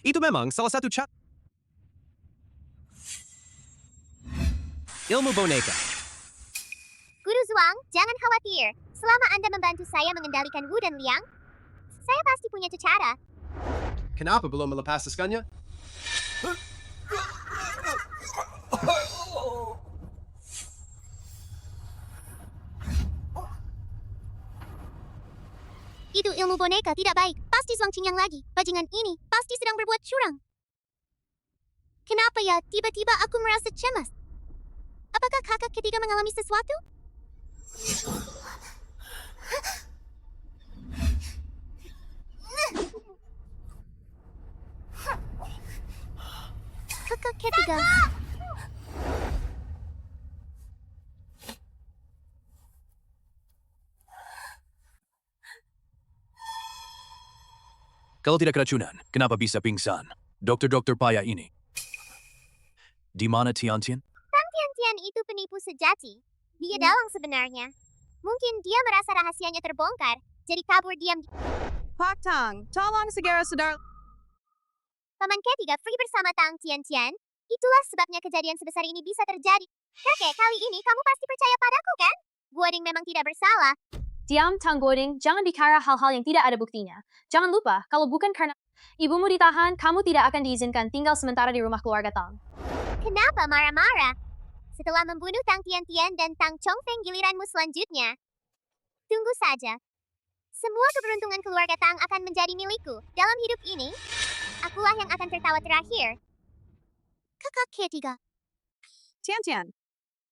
Itu memang salah satu cat. Ilmu boneka. Guru Zhuang, jangan khawatir. Selama Anda membantu saya mengendalikan Wu dan Liang, saya pasti punya cara. Kenapa belum melepaskannya? Itu ilmu boneka tidak baik. Pasti Zhuang Qingyang lagi. Bajingan ini pasti sedang berbuat curang. Kenapa ya tiba-tiba aku merasa cemas? Apakah kakak ketiga mengalami sesuatu? Kakak ketiga. Kalau tidak keracunan, kenapa bisa pingsan? Dokter-dokter payah ini. Di mana Tian-Tian? Tang Tian-Tian itu penipu sejati. Dia dalang sebenarnya. Mungkin dia merasa rahasianya terbongkar, jadi kabur diam. Pak Tang, tolong segera sadar. Paman ketiga pergi bersama Tang Tian-Tian. Itulah sebabnya kejadian sebesar ini bisa terjadi. Kakek, kali ini kamu pasti percaya padaku kan? Guoding memang tidak bersalah. Diam, Tang Goding, jangan bicara hal-hal yang tidak ada buktinya. Jangan lupa, kalau bukan karena ibumu ditahan, kamu tidak akan diizinkan tinggal sementara di rumah keluarga Tang. Kenapa marah-marah? Setelah membunuh Tang Tian-Tian dan Tang Chongfeng giliranmu selanjutnya. Tunggu saja. Semua keberuntungan keluarga Tang akan menjadi milikku. Dalam hidup ini, akulah yang akan tertawa terakhir. Kakak ketiga. Tian-Tian.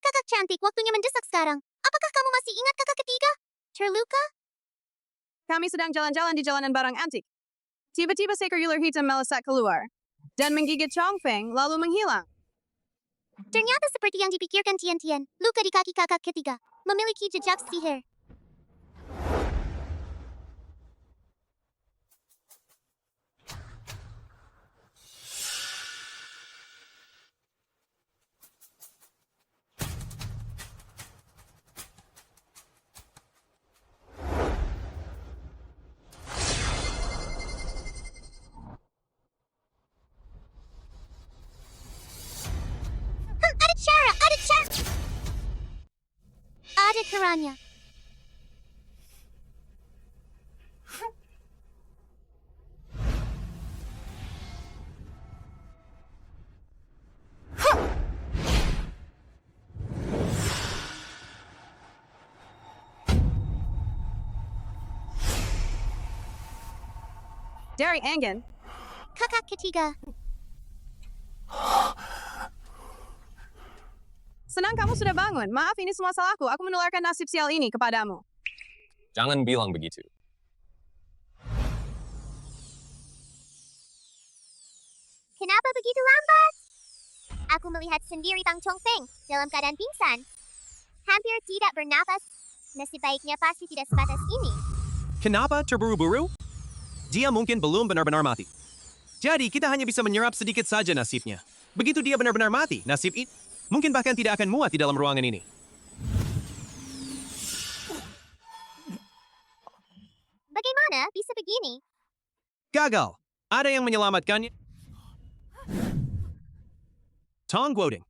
Kakak cantik, waktunya mendesak sekarang. Apakah kamu masih ingat kakak ketiga? Terluka? Kami sedang jalan-jalan di jalanan barang antik. Tiba-tiba seekor ular hitam melesat keluar dan menggigit Chongfeng lalu menghilang. Ternyata seperti yang dipikirkan Tian-Tian, luka di kaki kakak ketiga, memiliki jejak sihir. Ada caranya. Dari Angin, Kakak ketiga. senang kamu sudah bangun. Maaf, ini semua salahku. Aku menularkan nasib sial ini kepadamu. Jangan bilang begitu. Kenapa begitu lambat? Aku melihat sendiri Tang Chongfeng dalam keadaan pingsan. Hampir tidak bernapas. Nasib baiknya pasti tidak sebatas ini. Kenapa terburu-buru? Dia mungkin belum benar-benar mati. Jadi kita hanya bisa menyerap sedikit saja nasibnya. Begitu dia benar-benar mati, nasib ini mungkin bahkan tidak akan muat di dalam ruangan ini. Bagaimana bisa begini? Gagal. Ada yang menyelamatkannya. Tong Guoding.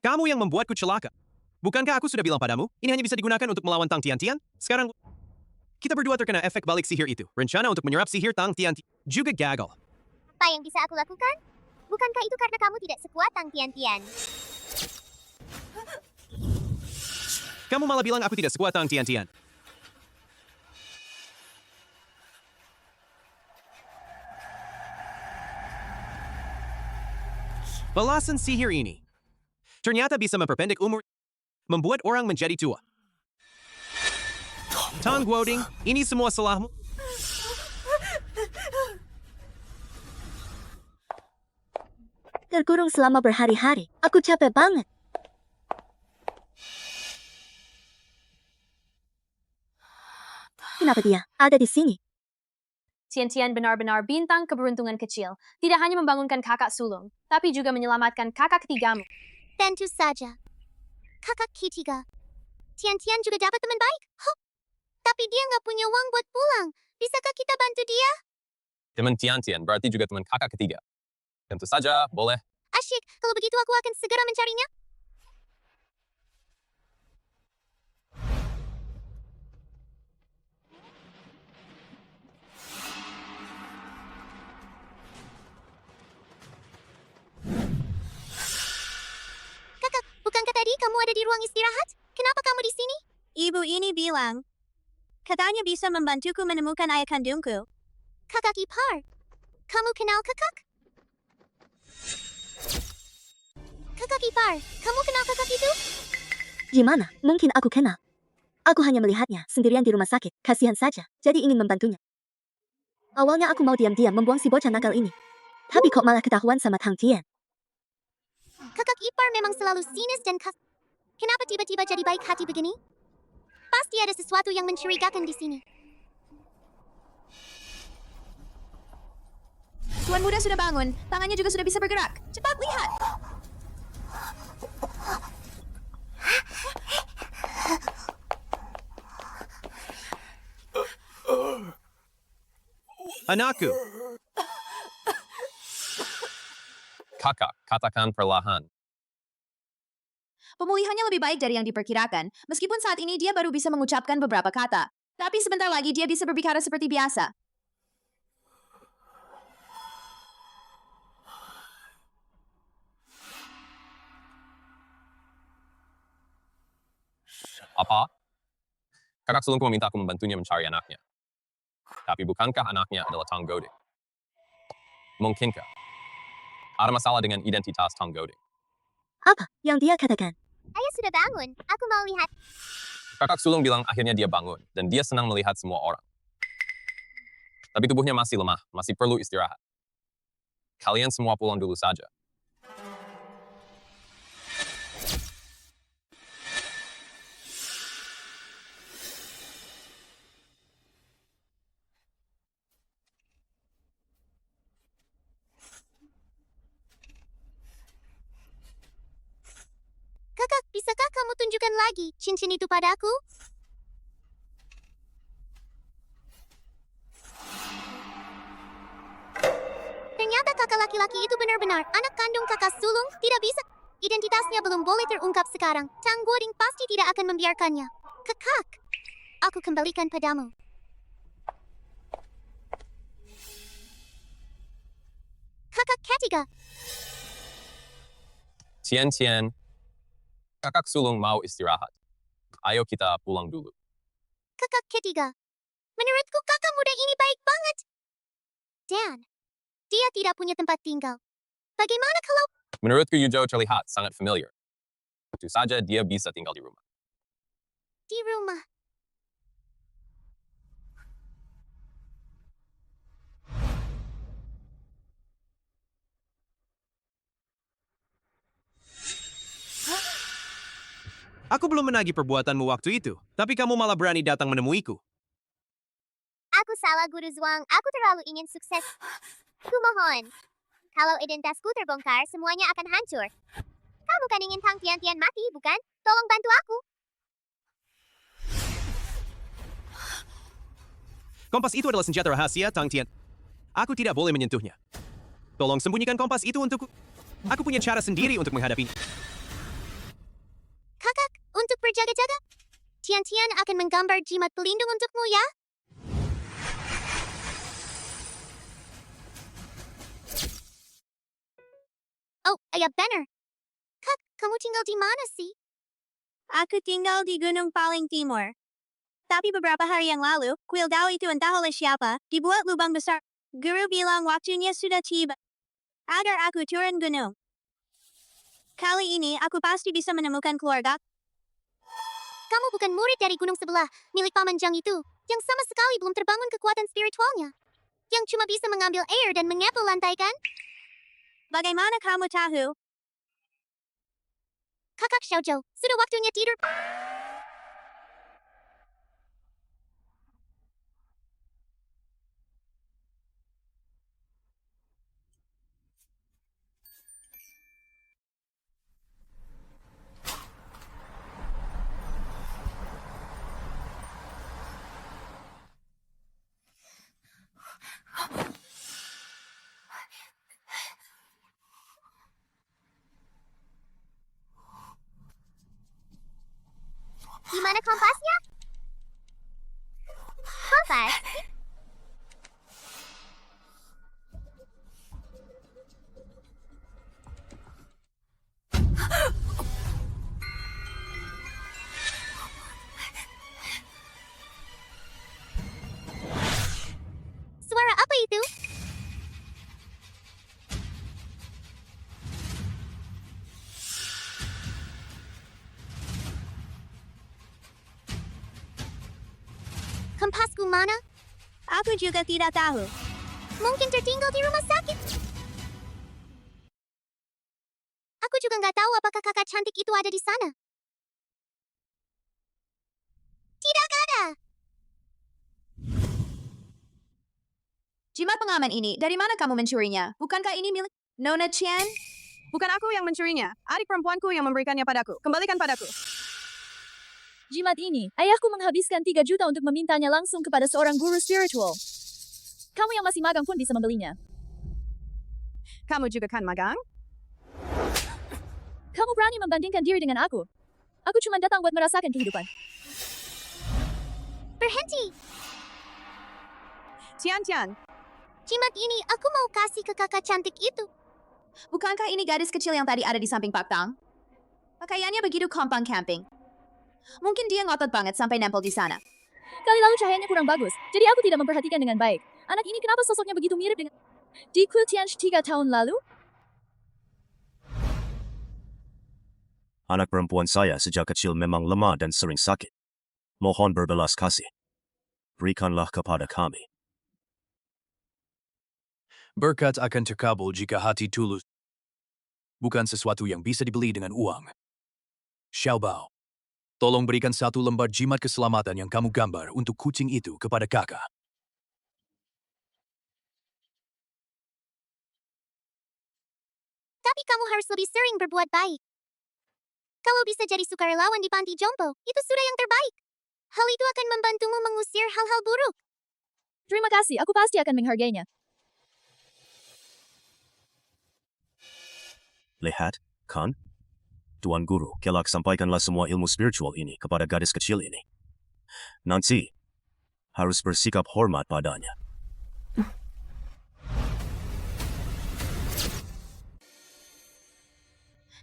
Kamu yang membuatku celaka. Bukankah aku sudah bilang padamu, ini hanya bisa digunakan untuk melawan Tang Tiantian? Sekarang, kita berdua terkena efek balik sihir itu. Rencana untuk menyerap sihir Tang Tiantian juga gagal. Apa yang bisa aku lakukan? Bukankah itu karena kamu tidak sekuat Tang Tiantian? Kamu malah bilang aku tidak sekuat Tang Tiantian. Balasan sihir ini ternyata bisa memperpendek umur, membuat orang menjadi tua. Tong Guoding, ini semua salahmu. Terkurung selama berhari-hari. Aku capek banget. Kenapa dia ada di sini? Tian-Tian benar-benar bintang keberuntungan kecil. Tidak hanya membangunkan kakak sulung, tapi juga menyelamatkan kakak ketigamu. Tentu saja. Kakak ketiga. Tian-Tian juga dapat teman baik. Huh. Tapi dia nggak punya uang buat pulang. Bisakah kita bantu dia? Teman Tian-Tian berarti juga teman kakak ketiga. Tentu saja, boleh. Asyik, kalau begitu aku akan segera mencarinya. Kakak, bukankah tadi kamu ada di ruang istirahat? Kenapa kamu di sini? Ibu ini bilang, katanya bisa membantuku menemukan ayah kandungku. Kakak ipar. Kamu kenal kakak? Kakak ipar, kamu kenal kakak itu? Gimana? Mungkin aku kenal. Aku hanya melihatnya sendirian di rumah sakit. Kasihan saja, jadi ingin membantunya. Awalnya aku mau diam-diam membuang si bocah nakal ini. Tapi kok malah ketahuan sama Tang Tian. Kakak ipar memang selalu sinis dan kenapa tiba-tiba jadi baik hati begini? Pasti ada sesuatu yang mencurigakan di sini. Tuan muda sudah bangun. Tangannya juga sudah bisa bergerak. Cepat lihat. Anakku, Kakak, katakan perlahan. Pemulihannya lebih baik dari yang diperkirakan, meskipun saat ini dia baru bisa mengucapkan beberapa kata. Tapi sebentar lagi dia bisa berbicara seperti biasa. Apa? Kakak sulungku meminta aku membantunya mencari anaknya. Tapi bukankah anaknya adalah Tong Guoding? Mungkinkah ada masalah dengan identitas Tong Guoding? Apa yang dia katakan? Ayah sudah bangun. Aku mau lihat. Kakak sulung bilang akhirnya dia bangun, dan dia senang melihat semua orang. Tapi tubuhnya masih lemah, masih perlu istirahat. Kalian semua pulang dulu saja. Kakak, bisakah kamu tunjukkan lagi cincin itu padaku? Ternyata kakak laki-laki itu benar-benar anak kandung kakak sulung. Tidak bisa. Identitasnya belum boleh terungkap sekarang. Tang Guoding pasti tidak akan membiarkannya. Kakak, aku kembalikan padamu. Kakak ketiga. Tian-Tian, kakak sulung mau istirahat. Ayo kita pulang dulu. Kakak ketiga. Menurutku kakak muda ini baik banget. Dan dia tidak punya tempat tinggal. Bagaimana kalau Menurutku Yujo terlihat sangat familiar. Tentu saja dia bisa tinggal di rumah. di rumah? Aku belum menagih perbuatanmu waktu itu, tapi kamu malah berani datang menemuiku. Aku salah, Guru Zhuang. Aku terlalu ingin sukses. Kumohon. Kalau identitasku terbongkar, semuanya akan hancur. Kamu kan ingin Tang Tian-Tian mati, bukan? Tolong bantu aku. Kompas itu adalah senjata rahasia, Tang Tian. Aku tidak boleh menyentuhnya. Tolong sembunyikan kompas itu untukku. Aku punya cara sendiri untuk menghadapinya. Kakak, untuk berjaga-jaga. Tian-Tian akan menggambar jimat pelindung untukmu ya. Oh, ayah Banner. Kak, kamu tinggal di mana sih? Aku tinggal di gunung paling timur. Tapi beberapa hari yang lalu, kuil Dao itu entah oleh siapa, dibuat lubang besar. Guru bilang waktunya sudah tiba. Agar aku turun gunung. Kali ini aku pasti bisa menemukan keluarga. Kamu bukan murid dari gunung sebelah, milik Paman Zhang itu, yang sama sekali belum terbangun kekuatan spiritualnya. Yang cuma bisa mengambil air dan mengepul lantai kan? Bagaimana kamu tahu? Kakak Xiaozhou, sudah waktunya tidur. Di mana kompasnya? Kompas? Suara apa itu? Kompasku mana? Aku juga tidak tahu. Mungkin tertinggal di rumah sakit. Aku juga nggak tahu apakah kakak cantik itu ada di sana. Tidak ada. Jimat pengaman ini, dari mana kamu mencurinya? Bukankah ini milik Nona Qian? Bukan aku yang mencurinya. Adik perempuanku yang memberikannya padaku. Kembalikan padaku. Jimat ini, ayahku menghabiskan 3 juta untuk memintanya langsung kepada seorang guru spiritual. Kamu yang masih magang pun bisa membelinya. Kamu juga kan magang? Kamu berani membandingkan diri dengan aku. Aku cuma datang buat merasakan kehidupan. Berhenti. Tian-Tian, Jimat ini aku mau kasih ke kakak cantik itu. Bukankah ini gadis kecil yang tadi ada di samping Pak Tang? Pakaiannya begitu kompang camping. Mungkin dia ngotot banget sampai nempel di sana. Kali lalu cahayanya kurang bagus, jadi aku tidak memperhatikan dengan baik. Anak ini kenapa sosoknya begitu mirip dengan di kuil Tiansh 3 tahun lalu? Anak perempuan saya sejak kecil memang lemah dan sering sakit. Mohon berbelas kasih. Berikanlah kepada kami. Berkat akan terkabul jika hati tulus. Bukan sesuatu yang bisa dibeli dengan uang. Xiaobao, tolong berikan 1 lembar jimat keselamatan yang kamu gambar untuk kucing itu kepada kakak. Tapi kamu harus lebih sering berbuat baik. Kalau bisa jadi sukarelawan di panti jompo, itu sudah yang terbaik. Hal itu akan membantumu mengusir hal-hal buruk. Terima kasih, aku pasti akan menghargainya. Lihat, kan? Tuan Guru, kelak sampaikanlah semua ilmu spiritual ini kepada gadis kecil ini. Nanti, harus bersikap hormat padanya.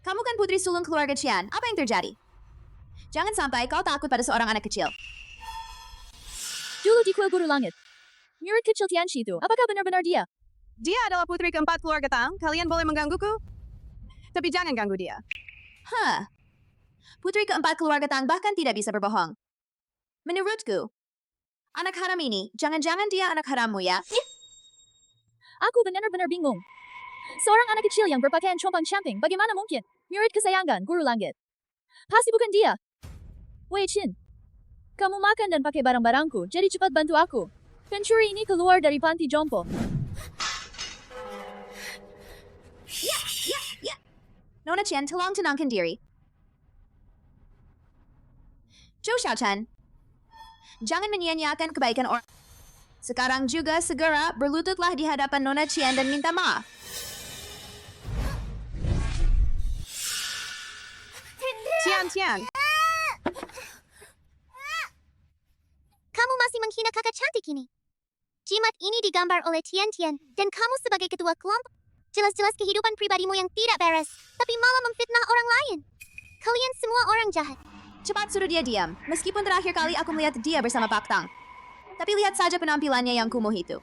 Kamu kan putri sulung keluarga Qian. Apa yang terjadi? Jangan sampai kau takut pada seorang anak kecil. Dulu di kuil guru langit. Murid kecil Tianshi itu, apakah benar-benar dia? Dia adalah putri keempat keluarga Tang. Kalian boleh menggangguku? Tapi jangan ganggu dia. Putri keempat keluarga Tang bahkan tidak bisa berbohong. Menurutku, anak haram ini, jangan-jangan dia anak harammu ya? Aku benar-benar bingung. Seorang anak kecil yang berpakaian compang-camping, bagaimana mungkin? Murid kesayangan, Guru Langit. Pasti bukan dia. Wei Qin, kamu makan dan pakai barang-barangku, jadi cepat bantu aku. Pencuri ini keluar dari panti jompo. Nona Chen, tolong tenangkan diri. Zhou Xiaochan, jangan menyia-nyiakan kebaikan orang. Sekarang juga segera berlututlah di hadapan Nona Chen dan minta maaf. Tian. Kamu masih menghina kakak cantik ini. Jimat ini digambar oleh Tian, dan kamu sebagai ketua kelompok. Jelas-jelas kehidupan pribadimu yang tidak beres, tapi malah memfitnah orang lain. Kalian semua orang jahat. Cepat suruh dia diam, meskipun terakhir kali aku melihat dia bersama Pak Tang. Tapi lihat saja penampilannya yang kumuh itu.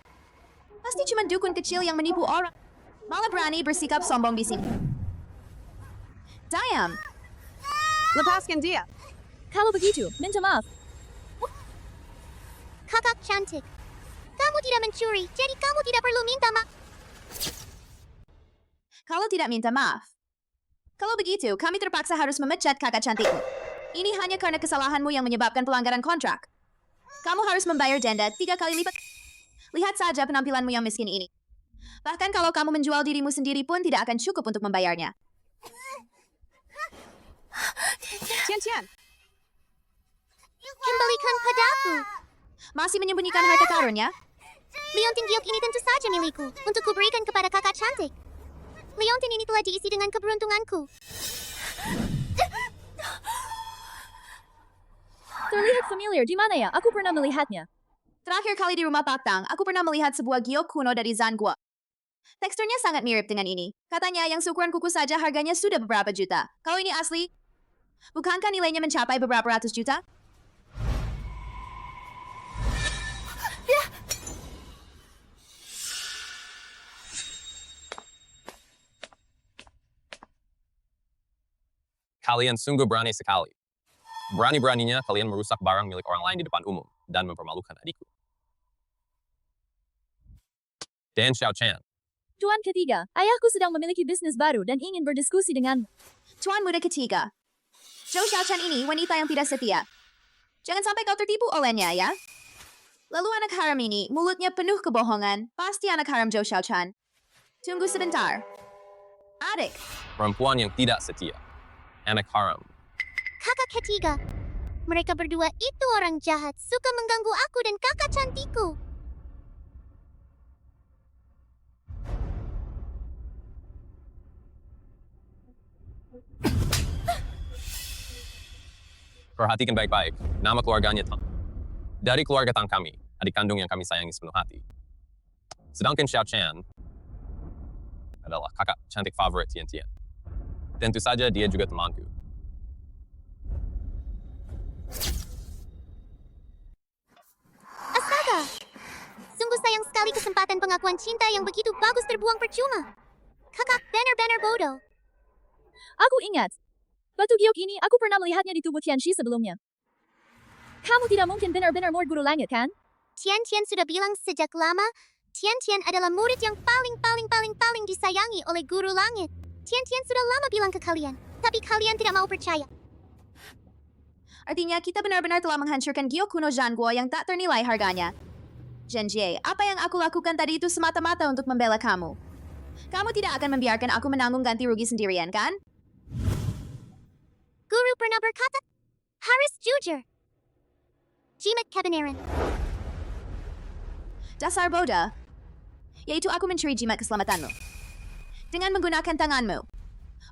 Pasti cuma dukun kecil yang menipu orang. Malah berani bersikap sombong di sini. Diam. Lepaskan dia. Kalau begitu, minta maaf. Kakak cantik. Kamu tidak mencuri, jadi kamu tidak perlu minta maaf. Kalau tidak minta maaf. Kalau begitu, kami terpaksa harus memecat kakak cantikmu. Ini hanya karena kesalahanmu yang menyebabkan pelanggaran kontrak. Kamu harus membayar denda 3 kali lipat. Lihat saja penampilanmu yang miskin ini. Bahkan kalau kamu menjual dirimu sendiri pun tidak akan cukup untuk membayarnya. Tian. Kembalikan padaku. Masih menyembunyikan harta karunnya? Leontin giok ini tentu saja milikku, untuk kuberikan kepada kakak cantik. Leontin ini telah diisi dengan keberuntunganku. Terlihat familiar, di mana ya? Aku pernah melihatnya. Terakhir kali di rumah Pak Tang, aku pernah melihat sebuah giok kuno dari Zangguo. Teksturnya sangat mirip dengan ini. Katanya yang seukuran kuku saja harganya sudah beberapa juta. Kalau ini asli, bukankah nilainya mencapai beberapa ratus juta? Kalian sungguh berani sekali. Berani-beraninya kalian merusak barang milik orang lain di depan umum dan mempermalukan adikku. Dan Xiaochan, Tuan ketiga, ayahku sedang memiliki bisnis baru dan ingin berdiskusi denganmu. Tuan muda ketiga. Zhou Xiaochan ini wanita yang tidak setia. Jangan sampai kau tertipu olehnya ya. Lalu anak haram ini, mulutnya penuh kebohongan. Pasti anak haram Zhou Xiaochan. Tunggu sebentar. Adik. perempuan yang tidak setia. Anak haram. Kakak ketiga. Mereka berdua itu orang jahat, suka mengganggu aku dan kakak cantikku. Perhatikan baik-baik, nama keluarganya Tang. Dari keluarga Tang kami, adik kandung yang kami sayangi sepenuh hati. Sedangkan Xiaochan adalah kakak cantik favorit Tian. Tentu saja dia juga temanku. Astaga! Sungguh sayang sekali kesempatan pengakuan cinta yang begitu bagus terbuang percuma. Kakak benar-benar bodoh. Aku ingat. Batu giok ini aku pernah melihatnya di tubuh Tianxi sebelumnya. Kamu tidak mungkin benar-benar murid guru langit, kan? Tian sudah bilang sejak lama, Tian adalah murid yang paling disayangi oleh guru langit. Tian sudah lama bilang ke kalian, tapi kalian tidak mau percaya. Artinya kita benar-benar telah menghancurkan giok kuno Zhanguo yang tak ternilai harganya. Zhenjie, apa yang aku lakukan tadi itu semata-mata untuk membela kamu. Kamu tidak akan membiarkan aku menanggung ganti rugi sendirian, kan? Guru pernah berkata, harus jujur. Jimat kebenaran. Dasar bodoh. Yaitu aku mencuri jimat keselamatanmu. Dengan menggunakan tanganmu.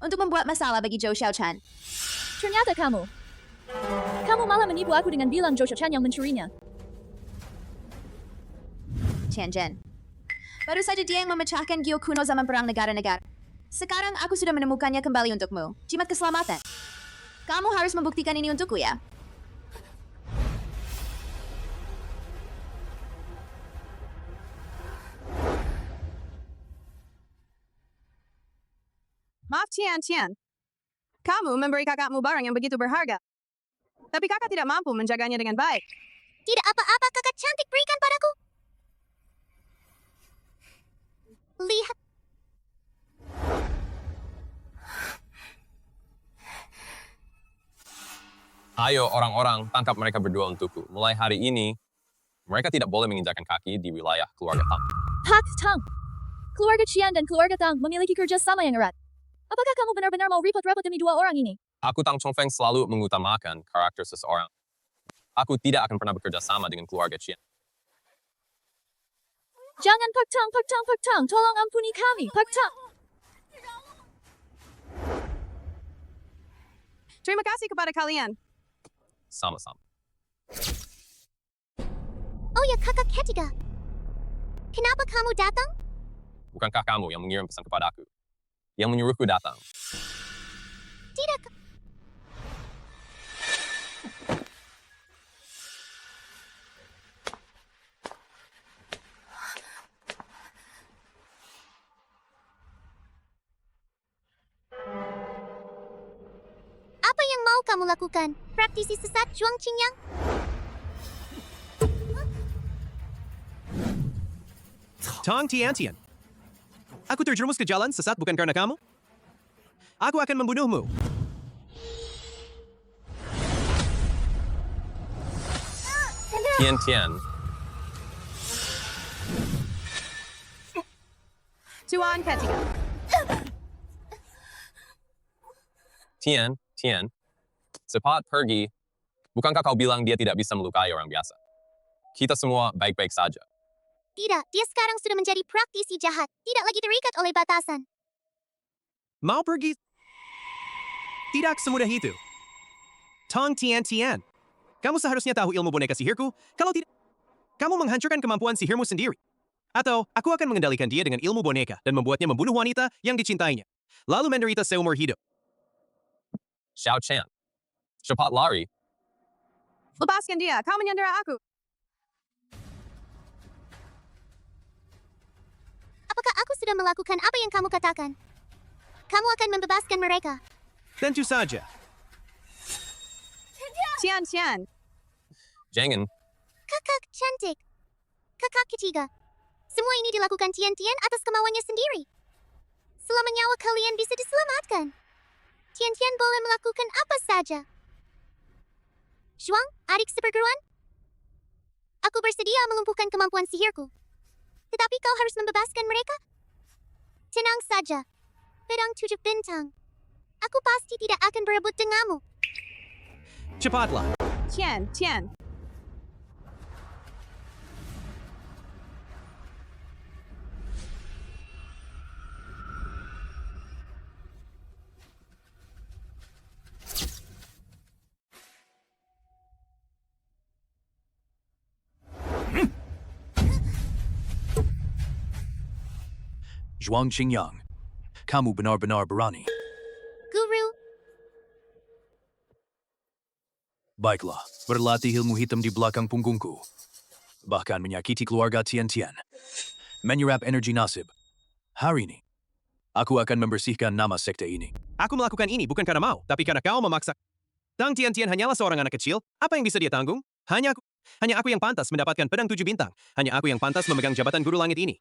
Untuk membuat masalah bagi Zhou Xiaochan. Ternyata kamu malah menipu aku dengan bilang Zhou Xiaochan yang mencurinya. Tianzhen. Baru saja dia yang memecahkan giok kuno zaman perang negara-negara. Sekarang aku sudah menemukannya kembali untukmu. Jimat keselamatan. Kamu harus membuktikan ini untukku ya. Maaf Tian. Kamu memberi kakakmu barang yang begitu berharga. Tapi kakak tidak mampu menjaganya dengan baik. Tidak apa-apa kakak cantik berikan padaku. Lihat. Ayo orang-orang, tangkap mereka berdua untukku. Mulai hari ini, mereka tidak boleh menginjakkan kaki di wilayah keluarga Tang. Pak Tang. Keluarga Qian dan keluarga Tang memiliki kerjasama yang erat. Apakah kamu benar-benar mau repot-repot demi dua orang ini? Aku Tang Chongfeng selalu mengutamakan karakter seseorang. Aku tidak akan pernah bekerja sama dengan keluarga Qian. Jangan Pak Tang, tolong ampuni kami, Pak Tang. Terima kasih kepada kalian. Sama-sama. Oh ya kakak ketiga. Kenapa kamu datang? Bukankah kamu yang mengirim pesan kepadaku? Yang menyuruhku datang. Tidak. Apa yang mau kamu lakukan? Praktisi sesat Zhuang Qingyang? Tang Tiantian. Aku terjerumus ke jalan sesat bukan karena kamu. Aku akan membunuhmu. Tian. Tuan ketiga. Tian. Cepat pergi. Bukankah kau bilang dia tidak bisa melukai orang biasa? Kita semua baik-baik saja. Tidak, dia sekarang sudah menjadi praktisi jahat. Tidak lagi terikat oleh batasan. Mau pergi? Tidak semudah itu. Tang Tian. Kamu seharusnya tahu ilmu boneka sihirku. Kalau tidak, kamu menghancurkan kemampuan sihirmu sendiri. Atau, aku akan mengendalikan dia dengan ilmu boneka dan membuatnya membunuh wanita yang dicintainya. Lalu menderita seumur hidup. Xiao Chan. Cepat lari. Lepaskan dia, kau menyandera aku. Apakah aku sudah melakukan apa yang kamu katakan? Kamu akan membebaskan mereka. Tentu saja. Tian. Jangan. Kakak cantik. Kakak ketiga. Semua ini dilakukan Tian atas kemauannya sendiri. Selama nyawa kalian bisa diselamatkan. Tian boleh melakukan apa saja. Zhuang, adik seperguruan? Aku bersedia melumpuhkan kemampuan sihirku. Tetapi kau harus membebaskan mereka? Tenang saja. Pedang 7 bintang. Aku pasti tidak akan berebut denganmu. Cepatlah. Tian. Zhuang Qingyang, kamu benar-benar berani. Guru, Baiklah, berlatih ilmu hitam di belakang punggungku. Bahkan menyakiti keluarga Tian. Menyerap energi nasib. Hari ini, aku akan membersihkan nama sekte ini. Aku melakukan ini bukan karena mau, tapi karena kau memaksa. Tang Tian hanyalah seorang anak kecil. Apa yang bisa dia tanggung? Hanya aku yang pantas mendapatkan pedang 7 bintang. Hanya aku yang pantas memegang jabatan guru langit ini.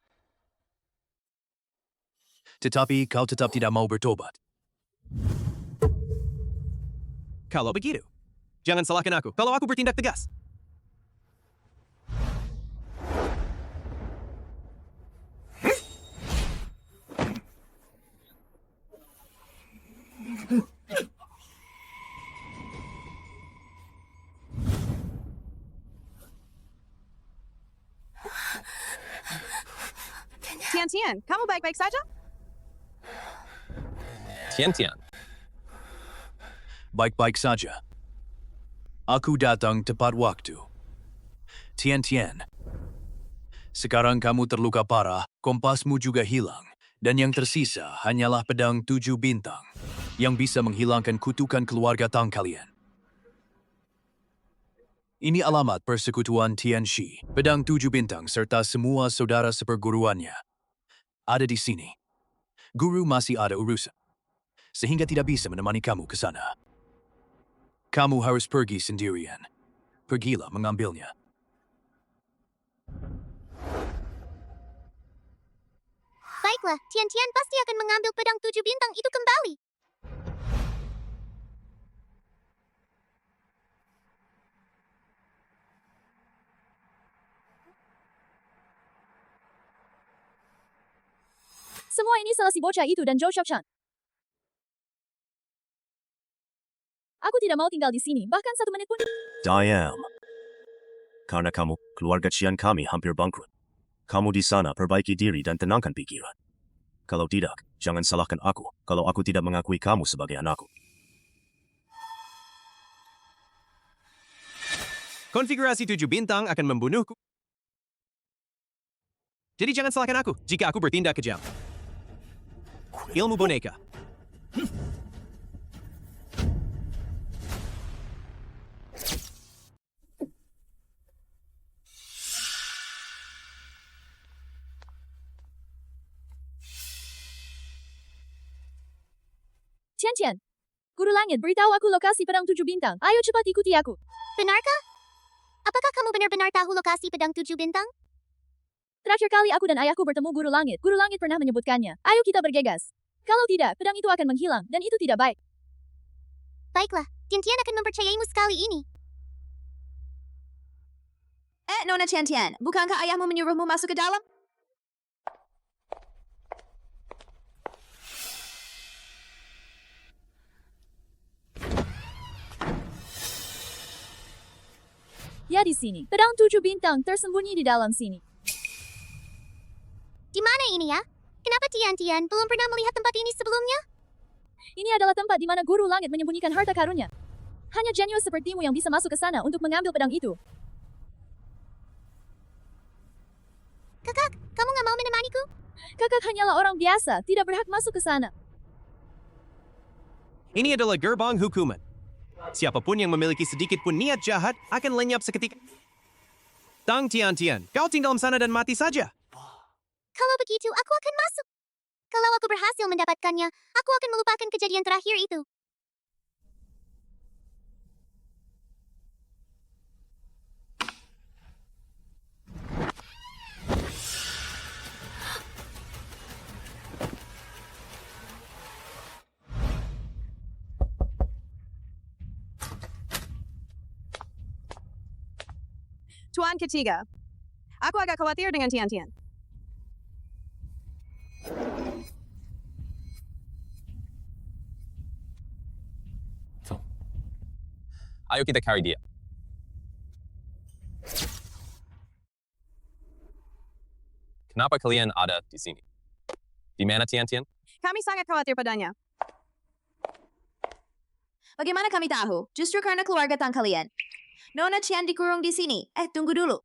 Tetapi kau tetap tidak mau bertobat. Kalau begitu, jangan salahkan aku kalau aku bertindak tegas. Tian, kamu baik-baik saja? Tian. Baik-baik saja. Aku datang tepat waktu. Tian. Sekarang kamu terluka parah, kompasmu juga hilang. Dan yang tersisa hanyalah pedang 7 bintang yang bisa menghilangkan kutukan keluarga Tang kalian. Ini alamat persekutuan Tianxi, pedang 7 bintang serta semua saudara seperguruannya. Ada di sini. Guru masih ada urusan. sehingga tidak bisa menemani kamu ke sana. Kamu harus pergi sendirian. Pergilah mengambilnya. Baiklah, Tian-Tian pasti akan mengambil pedang 7 bintang itu kembali. Semua ini salah si bocah itu dan Zhou Xiaochan. Aku tidak mau tinggal di sini, bahkan 1 menit pun. Diam. Karena kamu, keluarga Qian kami hampir bangkrut. Kamu di sana perbaiki diri dan tenangkan pikiran. Kalau tidak, jangan salahkan aku kalau aku tidak mengakui kamu sebagai anakku. Konfigurasi 7 bintang akan membunuhku. Jadi jangan salahkan aku jika aku bertindak kejam. Ilmu boneka. Tian-Tian, Guru Langit beritahu aku lokasi pedang 7 bintang. Ayo cepat ikuti aku. Benarkah? Apakah kamu benar-benar tahu lokasi pedang 7 bintang? Terakhir kali aku dan ayahku bertemu Guru Langit. Guru Langit pernah menyebutkannya. Ayo kita bergegas. Kalau tidak, pedang itu akan menghilang, dan itu tidak baik. Baiklah, Tian-Tian akan mempercayaimu sekali ini. Nona Tian-Tian, bukankah ayahmu menyuruhmu masuk ke dalam? Ya di sini. Pedang 7 bintang tersembunyi di dalam sini. Di mana ini ya? Kenapa Tian-Tian belum pernah melihat tempat ini sebelumnya? Ini adalah tempat di mana Guru Langit menyembunyikan harta karunnya. Hanya jenius sepertimu yang bisa masuk ke sana untuk mengambil pedang itu. Kakak, kamu nggak mau menemaniku? Kakak hanyalah orang biasa, tidak berhak masuk ke sana. Ini adalah gerbang hukuman. Siapapun yang memiliki sedikit pun niat jahat akan lenyap seketika. Tang Tian-Tian, kau tinggal di sana dan mati saja. Kalau begitu, aku akan masuk. Kalau aku berhasil mendapatkannya, aku akan melupakan kejadian terakhir itu. Tuan ketiga, aku agak khawatir dengan Tian-Tian. Ayo kita carry dia. Kenapa kalian ada di sini? Di mana Tian-Tian? Kami sangat khawatir padanya. Bagaimana kami tahu? Justru karena keluarga Tang kalian. Nona Qian dikurung di sini. Tunggu dulu.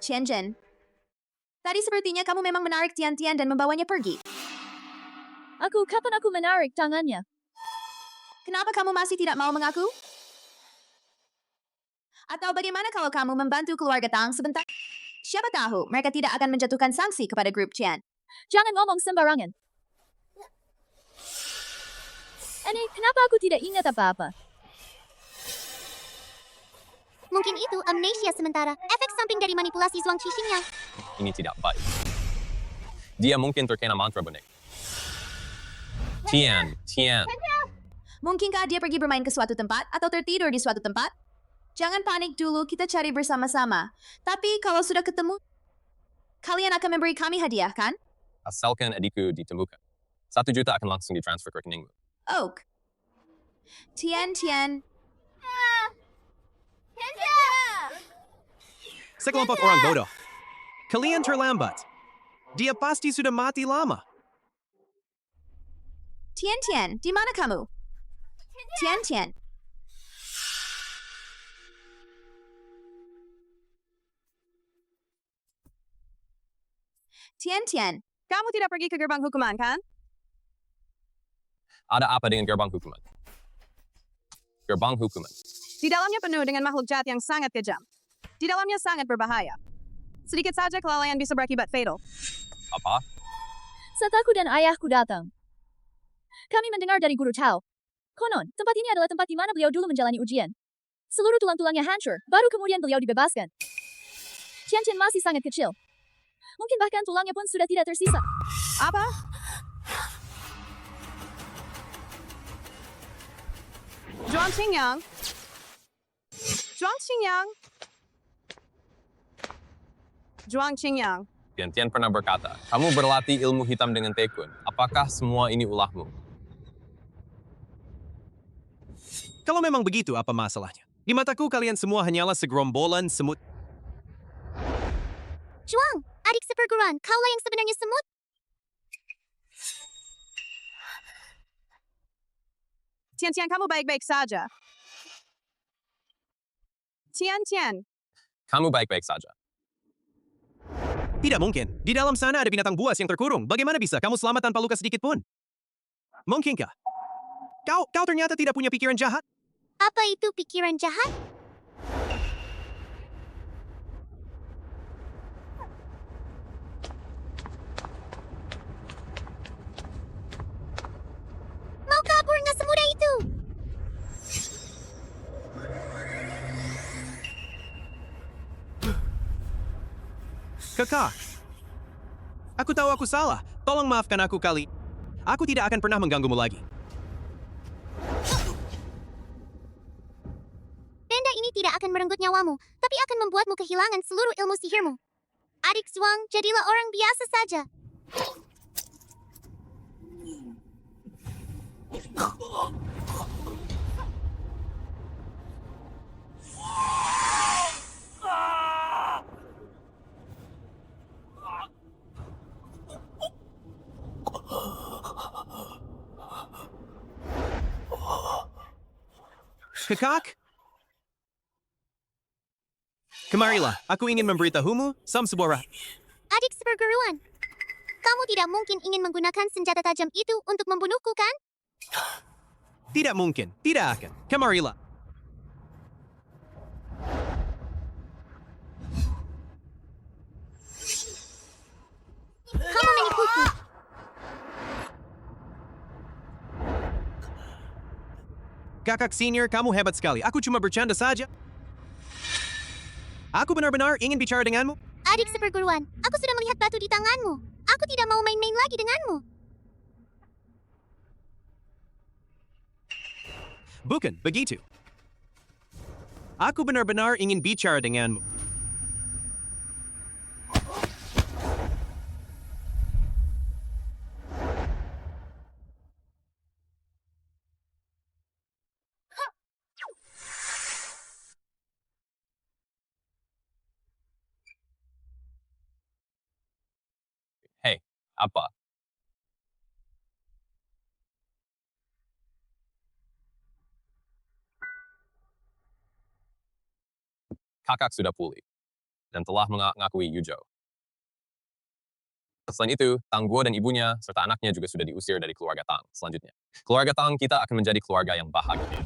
Qian-Zhen. Tadi sepertinya kamu memang menarik Tian-Tian dan membawanya pergi. Kapan aku menarik tangannya? Kenapa kamu masih tidak mau mengaku? Atau bagaimana kalau kamu membantu keluarga Tang sebentar? Siapa tahu mereka tidak akan menjatuhkan sanksi kepada grup Qian. Jangan ngomong sembarangan. Kenapa aku tidak ingat apa-apa? Mungkin itu amnesia sementara, efek samping dari manipulasi Zhuang Qixingya. Ini tidak baik. Dia mungkin terkena mantra bonek. Tian. Mungkinkah dia pergi bermain ke suatu tempat atau tertidur di suatu tempat? Jangan panik dulu, kita cari bersama-sama. Tapi kalau sudah ketemu, kalian akan memberi kami hadiah, kan? Asalkan adikku ditemukan. 1 juta akan langsung ditransfer ke rekeningmu. Oak. Tian-Tian. Sekelompok orang bodoh. Kalian terlambat. Dia pasti sudah mati lama. Tian-Tian, di mana kamu? Tian-Tian. Tian-Tian. Kamu tidak pergi ke gerbang hukuman, kan? Ada apa dengan gerbang hukuman? Gerbang hukuman. Di dalamnya penuh dengan makhluk jahat yang sangat kejam. Di dalamnya sangat berbahaya. Sedikit saja kelalaian bisa berakibat fatal. Apa? Saat aku dan ayahku datang, Kami mendengar dari Guru Tao. Konon, tempat ini adalah tempat di mana beliau dulu menjalani ujian. Seluruh tulang-tulangnya hancur, baru kemudian beliau dibebaskan. Tian masih sangat kecil. Mungkin bahkan tulangnya pun sudah tidak tersisa. Apa? Zhuang Qingyang. Zhuang Qingyang. Zhuang Qingyang. Tian pernah berkata, kamu berlatih ilmu hitam dengan tekun. Apakah semua ini ulahmu? Kalau memang begitu, apa masalahnya? Di mataku kalian semua hanyalah segerombolan semut. Zhuang, adik seperguruan, kaulah yang sebenarnya semut? Tian, kamu baik-baik saja. Tian. Kamu baik-baik saja. Tidak mungkin. Di dalam sana ada binatang buas yang terkurung. Bagaimana bisa kamu selamat tanpa luka sedikit pun? Mungkinkah? Kau ternyata tidak punya pikiran jahat? Apa itu pikiran jahat? Mau kabur nggak semudah itu? Kakak. Aku tahu aku salah. Tolong maafkan aku kali. Aku tidak akan pernah mengganggumu lagi. Benda ini tidak akan merenggut nyawamu, tapi akan membuatmu kehilangan seluruh ilmu sihirmu. Adik Zhuang, jadilah orang biasa saja. Kakak? Kemarilah, aku ingin memberitahumu sebuah Adik seperguruan, kamu tidak mungkin ingin menggunakan senjata tajam itu untuk membunuhku, kan? Tidak mungkin, tidak akan. Kemarilah. Kamu menipuku. Kakak senior, kamu hebat sekali. Aku cuma bercanda saja. Aku benar-benar ingin bicara denganmu. Adik seperguruan, aku sudah melihat batu di tanganmu. Aku tidak mau main-main lagi denganmu. Bukan begitu. Aku benar-benar ingin bicara denganmu. Hei, apa? Kakak sudah pulih dan telah mengakui Yuzhou. Selain itu, Tang Guo dan ibunya serta anaknya juga sudah diusir dari keluarga Tang. Selanjutnya, keluarga Tang kita akan menjadi keluarga yang bahagia.